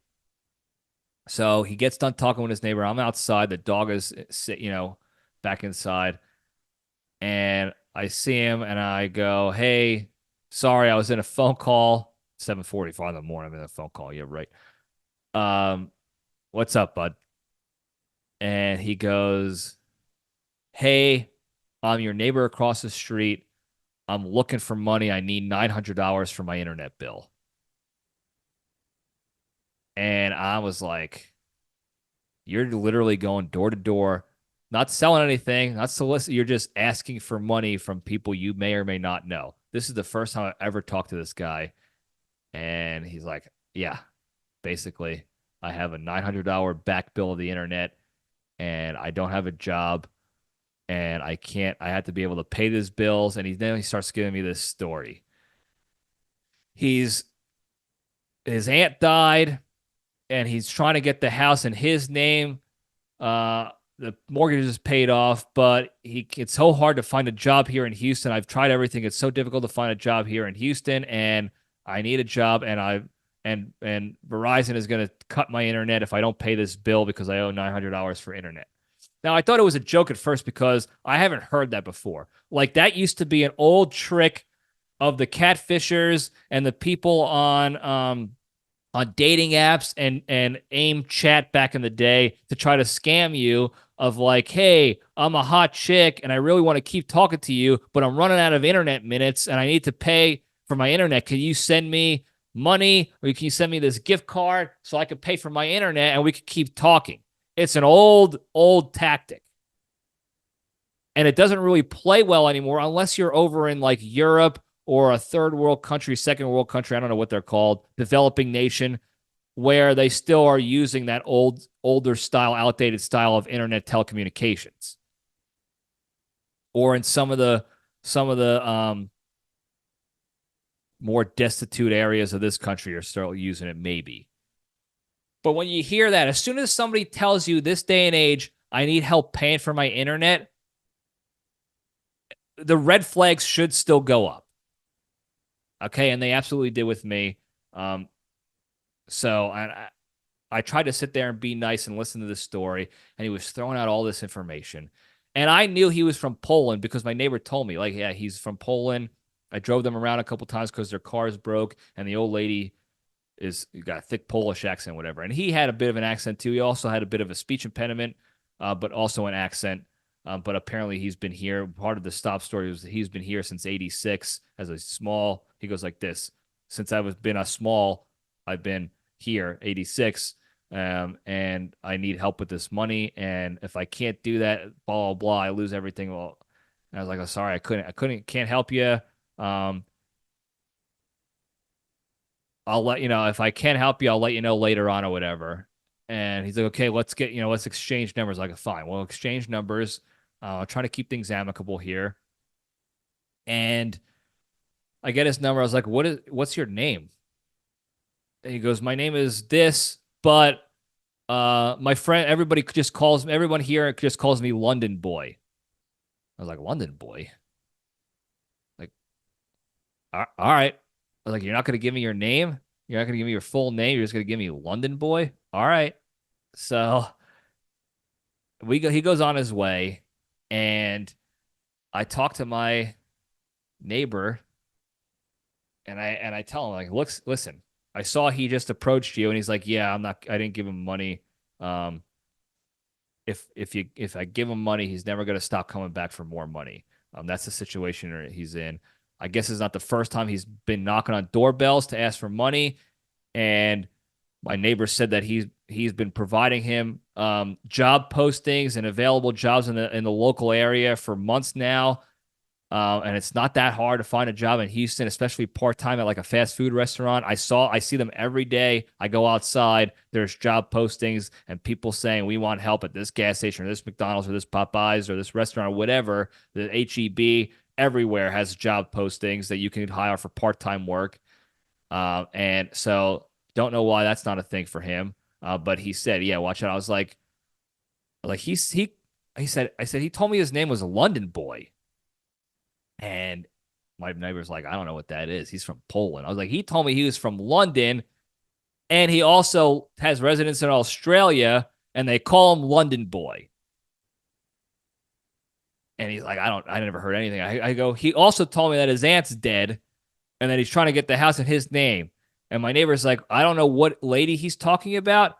So he gets done talking with his neighbor. I'm outside. The dog is, back inside. And I see him, and I go, "Hey, sorry, I was in a phone call." 7:45 in the morning, I'm in a phone call. Yeah, right. What's up, bud? And he goes, "Hey, I'm your neighbor across the street. I'm looking for money. I need $900 for my internet bill." And I was like, "You're literally going door to door, not selling anything, not soliciting. You're just asking for money from people you may or may not know." This is the first time I ever talked to this guy. And he's like, "Yeah, basically, I have a $900 back bill of the internet, and I don't have a job, and I have to be able to pay these bills." And then he starts giving me this story. His aunt died, and he's trying to get the house in his name. The mortgage is paid off, but it's so hard to find a job here in Houston. I've tried everything. It's so difficult to find a job here in Houston, and I need a job, and Verizon is going to cut my internet if I don't pay this bill because I owe $900 for internet. Now, I thought it was a joke at first because I haven't heard that before. Like, that used to be an old trick of the catfishers and the people on dating apps and AIM chat back in the day to try to scam you of like, "Hey, I'm a hot chick and I really want to keep talking to you, but I'm running out of internet minutes and I need to pay for my internet. Can you send me money, or can you send me this gift card so I can pay for my internet and we could keep talking?" It's an old tactic. And it doesn't really play well anymore unless you're over in like Europe or a third world country, second world country. I don't know what they're called, developing nation, where they still are using that older style, outdated style of internet telecommunications, or in some of the more destitute areas of this country are still using it, maybe. But when you hear that, as soon as somebody tells you this day and age, I need help paying for my internet, the red flags should still go up. Okay, and they absolutely did with me. So I tried to sit there and be nice and listen to this story, and he was throwing out all this information. And I knew he was from Poland because my neighbor told me, like, yeah, he's from Poland. I drove them around a couple times because their cars broke, and the old lady got a thick Polish accent, whatever. And he had a bit of an accent too. He also had a bit of a speech impediment, but also an accent. But apparently he's been here. Part of the stop story was that he's been here since '86 as a small. He goes like this: since I've been a small, I've been here '86, and I need help with this money. And if I can't do that, blah blah blah, I lose everything. Well, and I was like, oh, sorry, can't help you. I'll let you know if I can't help you. I'll let you know later on or whatever. And he's like, okay, let's exchange numbers. Like, fine, we'll exchange numbers. I'll try to keep things amicable here. And I get his number. I was like, what's your name? And he goes, my name is this, but my friend, everyone here just calls me London Boy. I was like, London Boy? Like, all right. I was like, you're not going to give me your name? You're not going to give me your full name? You're just going to give me London Boy? All right. So he goes on his way, and I talk to my neighbor, and I tell him, like, listen, I saw he just approached you, and he's like, yeah, I didn't give him money. If I give him money, he's never going to stop coming back for more money. That's the situation he's in. I guess it's not the first time he's been knocking on doorbells to ask for money. And my neighbor said that he's been providing him job postings and available jobs in the local area for months now. And it's not that hard to find a job in Houston, especially part-time at like a fast food restaurant. I see them every day. I go outside, there's job postings and people saying we want help at this gas station or this McDonald's or this Popeyes or this restaurant or whatever. The HEB everywhere has job postings that you can hire for part-time work. And so don't know why that's not a thing for him. But he said, yeah, watch out. I was like he said, he told me his name was London Boy. And my neighbor's like, I don't know what that is. He's from Poland. I was like, he told me he was from London, and he also has residence in Australia, and they call him London Boy. And he's like, I never heard anything. I go, he also told me that his aunt's dead, and that he's trying to get the house in his name. And my neighbor's like, I don't know what lady he's talking about,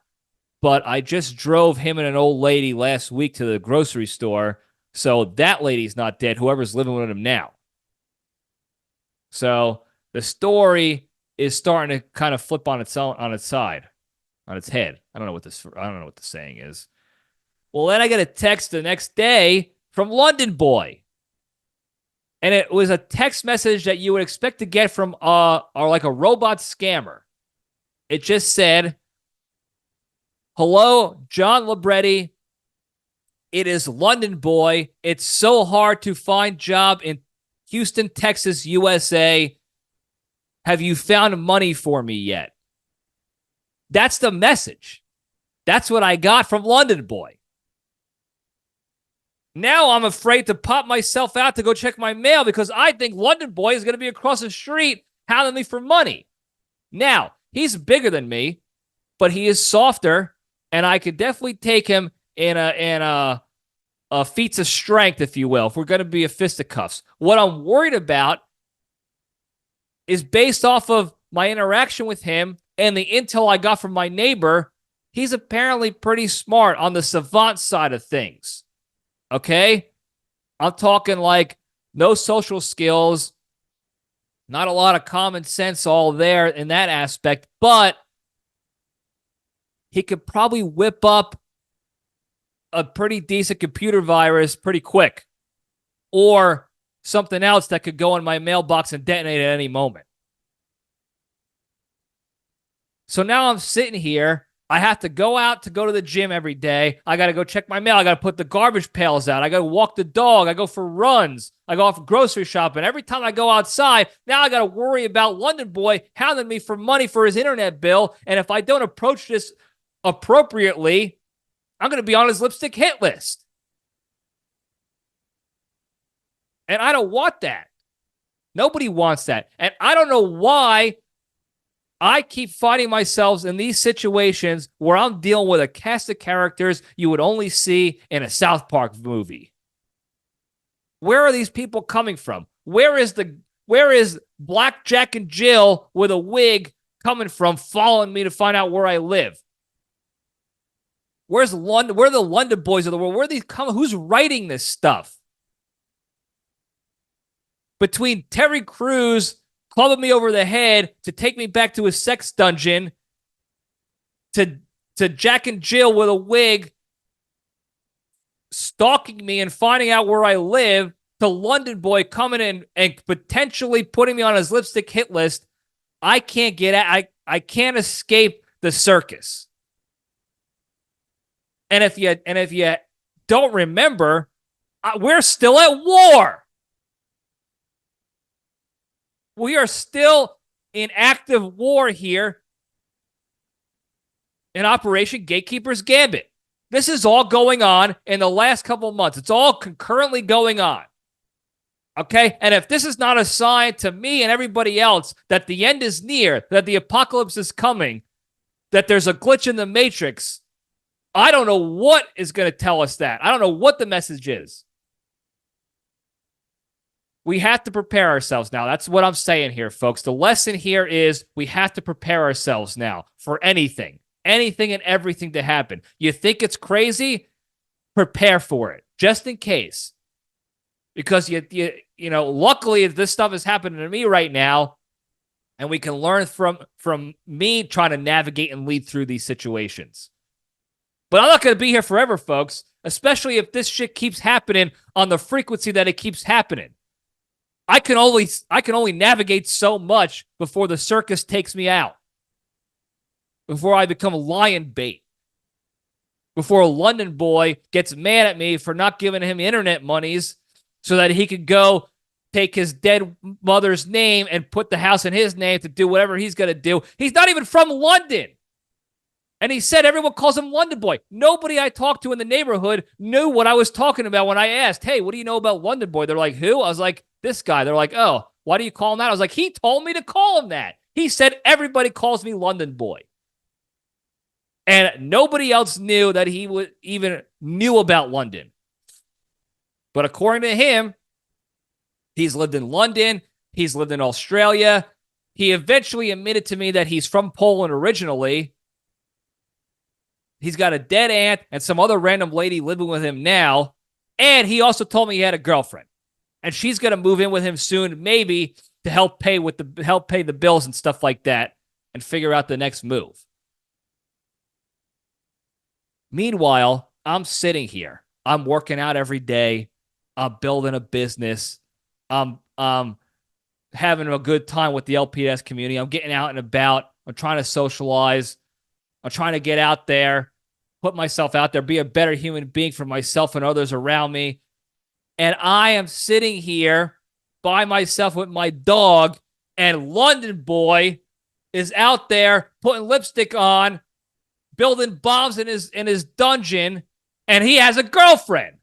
but I just drove him and an old lady last week to the grocery store. So that lady's not dead, whoever's living with him now. So the story is starting to kind of flip on its head. I don't know what the saying is. Well, then I get a text the next day from London Boy. And it was a text message that you would expect to get from or like a robot scammer. It just said, hello, John Libretti. It is London Boy. It's so hard to find job in Houston, Texas, USA. Have you found money for me yet? That's the message. That's what I got from London Boy. Now I'm afraid to pop myself out to go check my mail because I think London Boy is going to be across the street hounding me for money. Now, he's bigger than me, but he is softer, and I could definitely take him in a feats of strength, if you will, if we're going to be a fisticuffs. What I'm worried about is based off of my interaction with him and the intel I got from my neighbor. He's apparently pretty smart on the savant side of things. Okay? I'm talking like no social skills, not a lot of common sense all there in that aspect, but he could probably whip up a pretty decent computer virus pretty quick, or something else that could go in my mailbox and detonate at any moment. So now I'm sitting here. I have to go out to go to the gym every day. I got to go check my mail. I got to put the garbage pails out. I got to walk the dog. I go for runs. I go off grocery shopping. Every time I go outside, now I got to worry about London Boy hounding me for money for his internet bill. And if I don't approach this appropriately, I'm going to be on his lipstick hit list. And I don't want that. Nobody wants that. And I don't know why I keep finding myself in these situations where I'm dealing with a cast of characters you would only see in a South Park movie. Where are these people coming from? Where is Black Jack and Jill with a wig coming from, following me to find out where I live? Where's London? Where are the London boys of the world? Where are these coming? Who's writing this stuff? Between Terry Crews clubbing me over the head to take me back to his sex dungeon, to Jack and Jill with a wig stalking me and finding out where I live, to London Boy coming in and potentially putting me on his lipstick hit list, I can't get out. I can't escape the circus. And if you don't remember, we're still at war. We are still in active war here in Operation Gatekeeper's Gambit. This is all going on in the last couple of months. It's all concurrently going on. Okay? And if this is not a sign to me and everybody else that the end is near, that the apocalypse is coming, that there's a glitch in the matrix, I don't know what is going to tell us that. I don't know what the message is. We have to prepare ourselves now. That's what I'm saying here, folks. The lesson here is we have to prepare ourselves now for anything and everything to happen. You think it's crazy? Prepare for it, just in case. Because you know, luckily this stuff is happening to me right now, and we can learn from me trying to navigate and lead through these situations. But I'm not going to be here forever, folks, especially if this shit keeps happening on the frequency that it keeps happening. I can only navigate so much before the circus takes me out. Before I become lion bait. Before a London Boy gets mad at me for not giving him internet monies so that he could go take his dead mother's name and put the house in his name to do whatever he's going to do. He's not even from London. And he said everyone calls him London Boy. Nobody I talked to in the neighborhood knew what I was talking about when I asked, hey, what do you know about London Boy? They're like, who? I was like, this guy. They're like, oh, why do you call him that? I was like, he told me to call him that. He said everybody calls me London Boy. And nobody else knew that he would even knew about London. But according to him, he's lived in London. He's lived in Australia. He eventually admitted to me that he's from Poland originally. He's got a dead aunt and some other random lady living with him now. And he also told me he had a girlfriend. And she's going to move in with him soon, maybe to help pay the bills and stuff like that and figure out the next move. Meanwhile, I'm sitting here. I'm working out every day. I'm building a business. I'm having a good time with the LPDS community. I'm getting out and about. I'm trying to socialize. I'm trying to get out there, put myself out there, be a better human being for myself and others around me. And I am sitting here by myself with my dog, and London Boy is out there putting lipstick on, building bombs in his dungeon, and he has a girlfriend.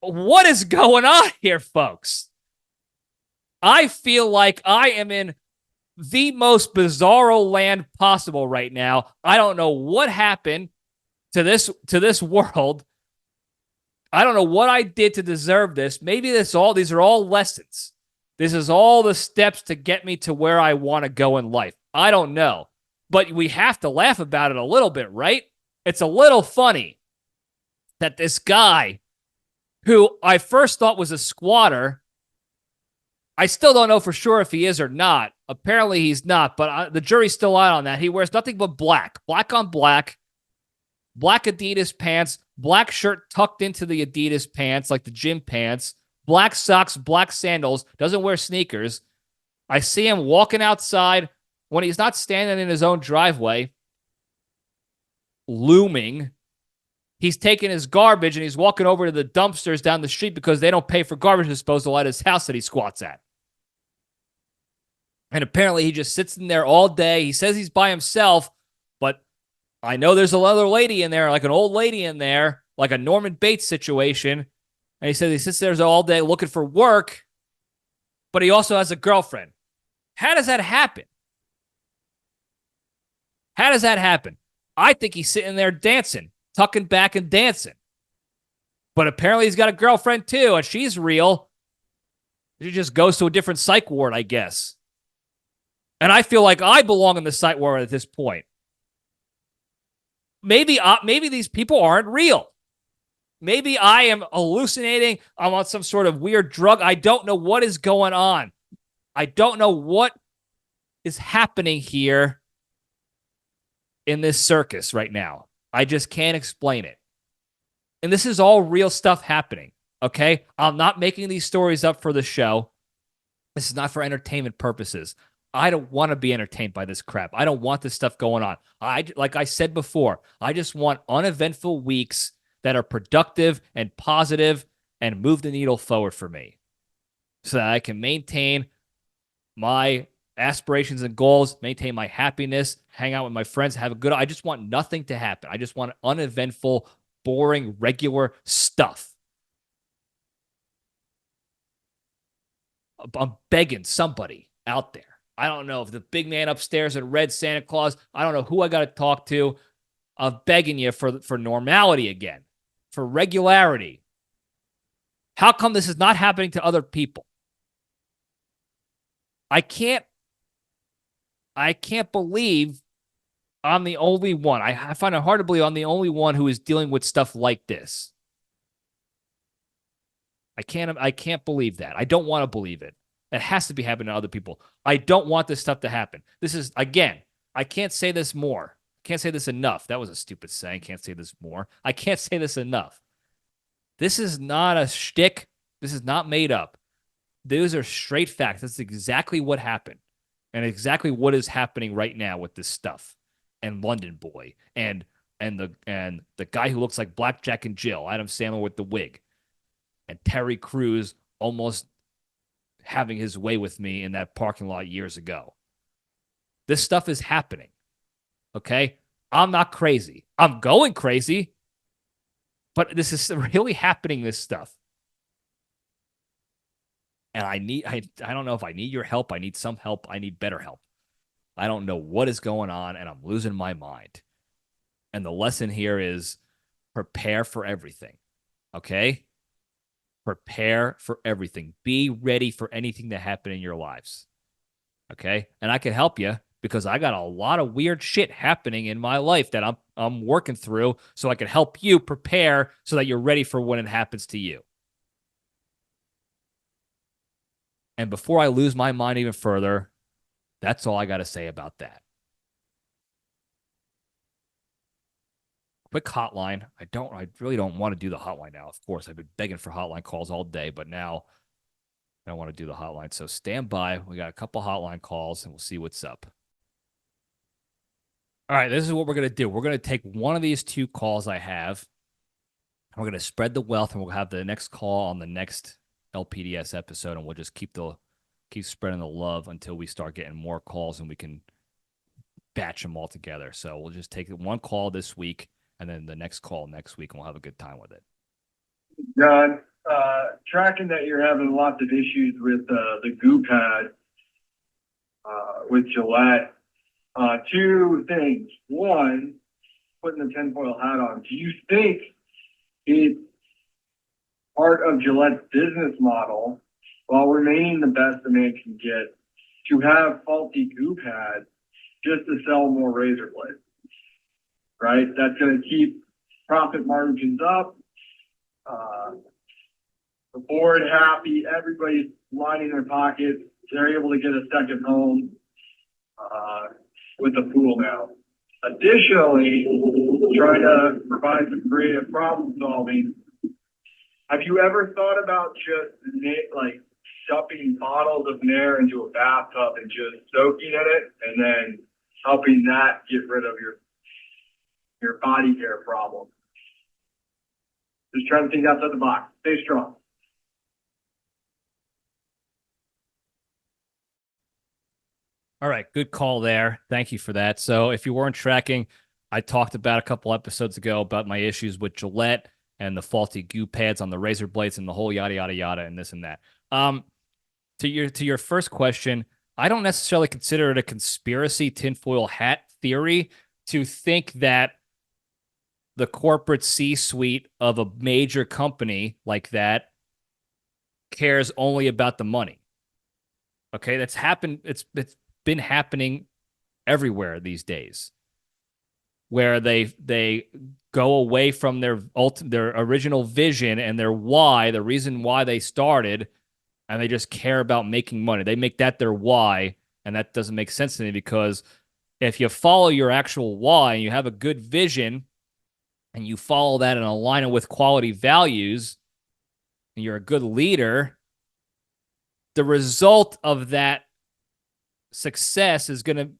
What is going on here, folks? I feel like I am in the most bizarro land possible right now. I don't know what happened to this world. I don't know what I did to deserve this. Maybe these are all lessons. This is all the steps to get me to where I want to go in life. I don't know. But we have to laugh about it a little bit, right? It's a little funny that this guy, who I first thought was a squatter, I still don't know for sure if he is or not. Apparently he's not, but the jury's still out on that. He wears nothing but black on black Adidas pants, black shirt tucked into the Adidas pants, like the gym pants, black socks, black sandals, doesn't wear sneakers. I see him walking outside when he's not standing in his own driveway, looming. He's taking his garbage and he's walking over to the dumpsters down the street because they don't pay for garbage disposal at his house that he squats at. And apparently he just sits in there all day. He says he's by himself, but I know there's another lady in there, like an old lady in there, like a Norman Bates situation. And he says he sits there all day looking for work, but he also has a girlfriend. How does that happen? How does that happen? I think he's sitting there dancing, tucking back and dancing. But apparently he's got a girlfriend too, and she's real. She just goes to a different psych ward, I guess. And I feel like I belong in the psych ward at this point. Maybe these people aren't real. Maybe I am hallucinating. I'm on some sort of weird drug. I don't know what is going on. I don't know what is happening here in this circus right now. I just can't explain it. And this is all real stuff happening, okay? I'm not making these stories up for the show. This is not for entertainment purposes. I don't want to be entertained by this crap. I don't want this stuff going on. Like I said before, I just want uneventful weeks that are productive and positive and move the needle forward for me so that I can maintain my aspirations and goals, maintain my happiness, hang out with my friends, have a good... I just want nothing to happen. I just want uneventful, boring, regular stuff. I'm begging somebody out there. I don't know if the big man upstairs at Red Santa Claus, I don't know who I got to talk to. I'm begging you for normality again, for regularity. How come this is not happening to other people? I can't believe I'm the only one. I find it hard to believe I'm the only one who is dealing with stuff like this. I can't believe that. I don't want to believe it. It has to be happening to other people. I don't want this stuff to happen. This is, again, I can't say this more. Can't say this enough. That was a stupid saying. Can't say this more. I can't say this enough. This is not a shtick. This is not made up. Those are straight facts. That's exactly what happened. And exactly what is happening right now with this stuff. And London Boy. And the guy who looks like Blackjack and Jill, Adam Sandler with the wig. And Terry Crews almost having his way with me in that parking lot years ago. This stuff is happening. Okay? I'm not crazy. I'm going crazy. But this is really happening, this stuff. And I don't know if I need your help. I need some help. I need better help. I don't know what is going on, and I'm losing my mind. And the lesson here is prepare for everything. Okay? Prepare for everything. Be ready for anything to happen in your lives. Okay? And I can help you because I got a lot of weird shit happening in my life that I'm working through, so I can help you prepare so that you're ready for when it happens to you. And before I lose my mind even further, that's all I got to say about that. Quick hotline. I really don't want to do the hotline now. Of course, I've been begging for hotline calls all day, but now I don't want to do the hotline. So stand by. We got a couple hotline calls, and we'll see what's up. All right, this is what we're going to do. We're going to take one of these two calls I have. We're going to spread the wealth, and we'll have the next call on the next LPDS episode, and we'll just keep spreading the love until we start getting more calls, and we can batch them all together. So we'll just take one call this week, and then the next call next week, and we'll have a good time with it. John, tracking that you're having lots of issues with the goo pad with Gillette. Two things. One, putting the tinfoil hat on. Do you think it's part of Gillette's business model, while remaining the best a man can get, to have faulty goo pads just to sell more razor blades? Right? That's going to keep profit margins up. The board happy. Everybody's lining their pockets. They're able to get a second home with the pool now. Additionally, trying to provide some creative problem solving. Have you ever thought about just like dumping bottles of Nair into a bathtub and just soaking in it and then helping that get rid of your body hair problem? Just trying to think outside the box. Stay strong. All right, good call there. Thank you for that. So if you weren't tracking, I talked about a couple episodes ago about my issues with Gillette and the faulty goo pads on the razor blades and the whole yada yada yada and this and that. To your first question, I don't necessarily consider it a conspiracy tinfoil hat theory to think that the corporate C-suite of a major company like that cares only about the money. Okay, that's happened. It's been happening everywhere these days, where they go away from their original vision and their why, the reason why they started, and they just care about making money. They make that their why, and that doesn't make sense to me, because if you follow your actual why and you have a good vision and you follow that and align it with quality values, and you're a good leader, the result of that success is you're going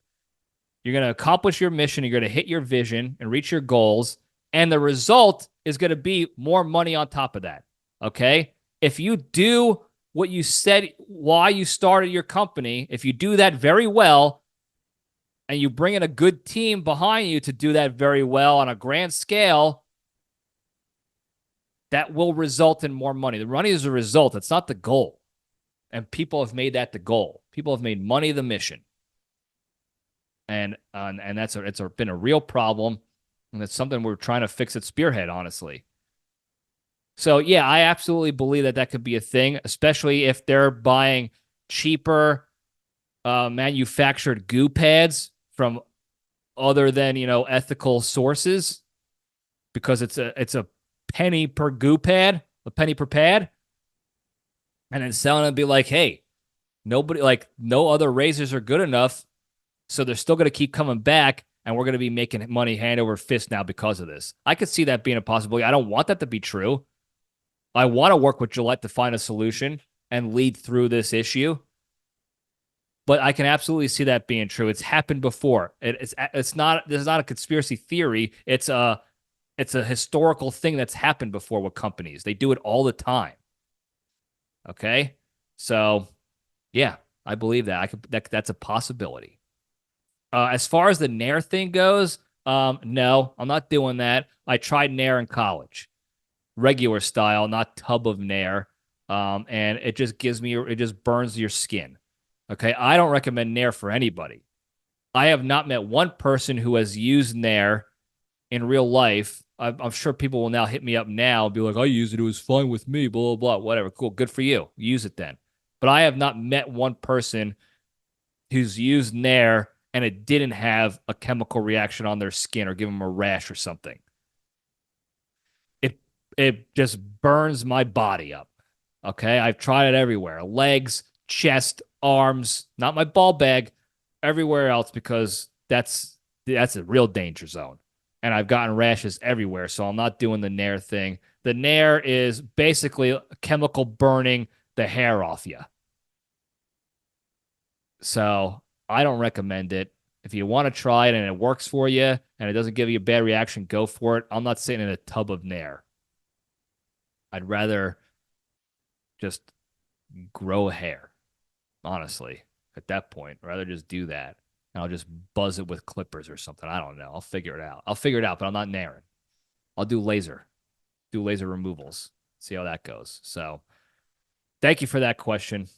to accomplish your mission, you're going to hit your vision and reach your goals, and the result is going to be more money on top of that. Okay? If you do what you said, why you started your company, if you do that very well, and you bring in a good team behind you to do that very well on a grand scale, that will result in more money. The money is a result. It's not the goal. And people have made that the goal. People have made money the mission. And it's been a real problem. And it's something we're trying to fix at Spearhead, honestly. So, yeah, I absolutely believe that could be a thing, especially if they're buying cheaper manufactured goo pads from other than, ethical sources, because it's a penny per goo pad, a penny per pad. And then selling it and be like, hey, no other razors are good enough, so they're still going to keep coming back, and we're going to be making money hand over fist now because of this. I could see that being a possibility. I don't want that to be true. I want to work with Gillette to find a solution and lead through this issue. But I can absolutely see that being true. It's happened before. This is not a conspiracy theory. It's a historical thing that's happened before with companies. They do it all the time. Okay, so yeah, I believe that that's a possibility. As far as the Nair thing goes, no, I'm not doing that. I tried Nair in college, regular style, not tub of Nair, and it just burns your skin. Okay, I don't recommend Nair for anybody. I have not met one person who has used Nair in real life. I'm sure people will now hit me up now and be like, I used it. It was fine with me, blah, blah, blah, whatever. Cool. Good for you. Use it then. But I have not met one person who's used Nair and it didn't have a chemical reaction on their skin or give them a rash or something. It just burns my body up. Okay? I've tried it everywhere. Legs, chest, arms, not my ball bag, everywhere else, because that's a real danger zone. And I've gotten rashes everywhere, so I'm not doing the Nair thing. The Nair is basically chemical burning the hair off you. So I don't recommend it. If you want to try it and it works for you and it doesn't give you a bad reaction, go for it. I'm not sitting in a tub of Nair. I'd rather just grow hair, honestly, at that point. I'd rather just do that. And I'll just buzz it with clippers or something. I don't know. I'll figure it out, but I'm not Nairing. I'll do laser removals, see how that goes. So thank you for that question.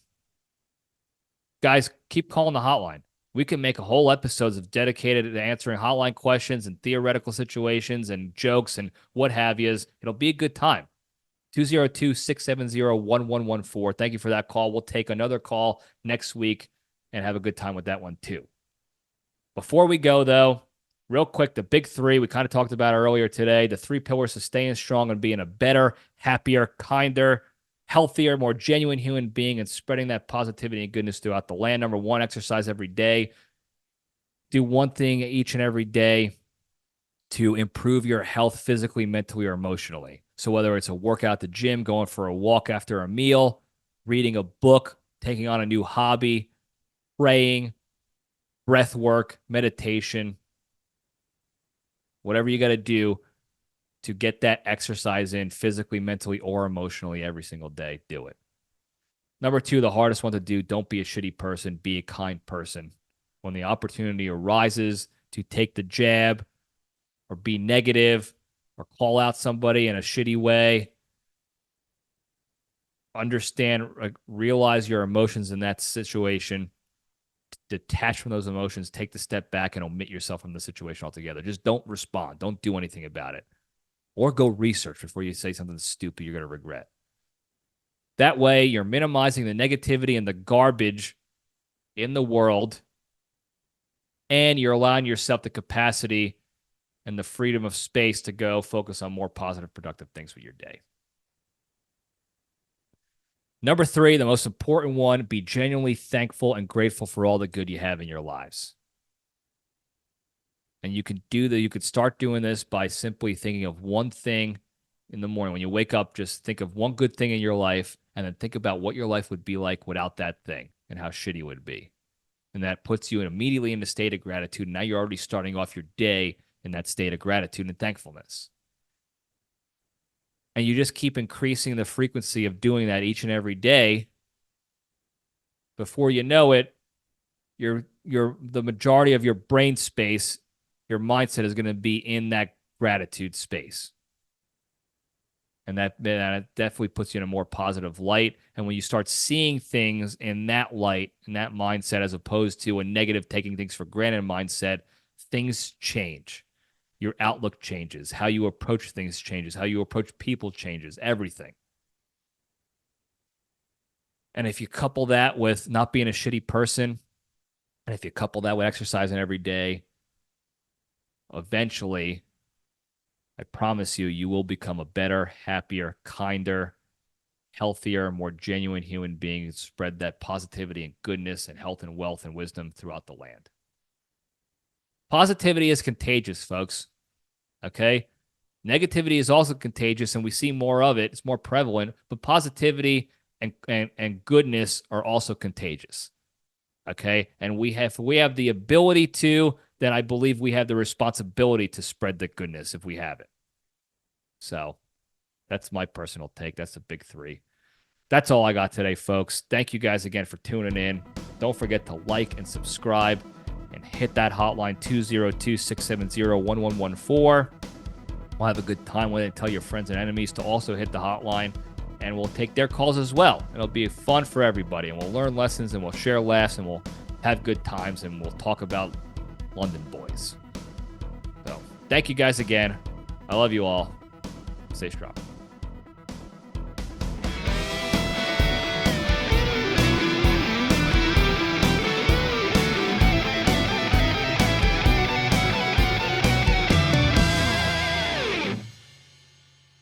Guys, keep calling the hotline. We can make a whole episodes of dedicated to answering hotline questions and theoretical situations and jokes and what have yous. It'll be a good time. 202-670-1114. Thank you for that call. We'll take another call next week and have a good time with that one too. Before we go, though, real quick, the big three we kind of talked about earlier today, the 3 pillars to staying strong and being a better, happier, kinder, healthier, more genuine human being and spreading that positivity and goodness throughout the land. Number 1, exercise every day. Do one thing each and every day to improve your health physically, mentally, or emotionally. So whether it's a workout at the gym, going for a walk after a meal, reading a book, taking on a new hobby, praying, breath work, meditation, whatever you got to do to get that exercise in physically, mentally, or emotionally every single day, do it. Number 2, the hardest one to do, don't be a shitty person, be a kind person. When the opportunity arises to take the jab or be negative or call out somebody in a shitty way, understand, realize your emotions in that situation, detach from those emotions, take the step back and omit yourself from the situation altogether. Just don't respond. Don't do anything about it. Or go research before you say something stupid you're going to regret. That way, you're minimizing the negativity and the garbage in the world, and you're allowing yourself the capacity and the freedom of space to go focus on more positive, productive things with your day. Number 3, the most important one, be genuinely thankful and grateful for all the good you have in your lives. And you can do that. You could start doing this by simply thinking of one thing in the morning. When you wake up, just think of one good thing in your life and then think about what your life would be like without that thing and how shitty it would be. And that puts you immediately in a state of gratitude. Now you're already starting off your day in that state of gratitude and thankfulness. And you just keep increasing the frequency of doing that each and every day. Before you know it, the majority of your brain space, your mindset is going to be in that gratitude space. And that definitely puts you in a more positive light. And when you start seeing things in that light, in that mindset, as opposed to a negative, taking things for granted mindset, things change. Your outlook changes. How you approach things changes. How you approach people changes. Everything. And if you couple that with not being a shitty person, and if you couple that with exercising every day, eventually, I promise you, you will become a better, happier, kinder, healthier, more genuine human being and spread that positivity and goodness and health and wealth and wisdom throughout the land. Positivity is contagious, folks. Okay? Negativity is also contagious, and we see more of it. It's more prevalent, but positivity and goodness are also contagious. Okay? And if we have the ability to, then I believe we have the responsibility to spread the goodness if we have it. So that's my personal take. That's a big 3. That's all I got today, folks. Thank you guys again for tuning in. Don't forget to like and subscribe and hit that hotline 202-670-1114. We'll have a good time with it. Tell your friends and enemies to also hit the hotline, and we'll take their calls as well. It'll be fun for everybody, and we'll learn lessons, and we'll share laughs, and we'll have good times, and we'll talk about London boys. So thank you guys again. I love you all. Stay strong.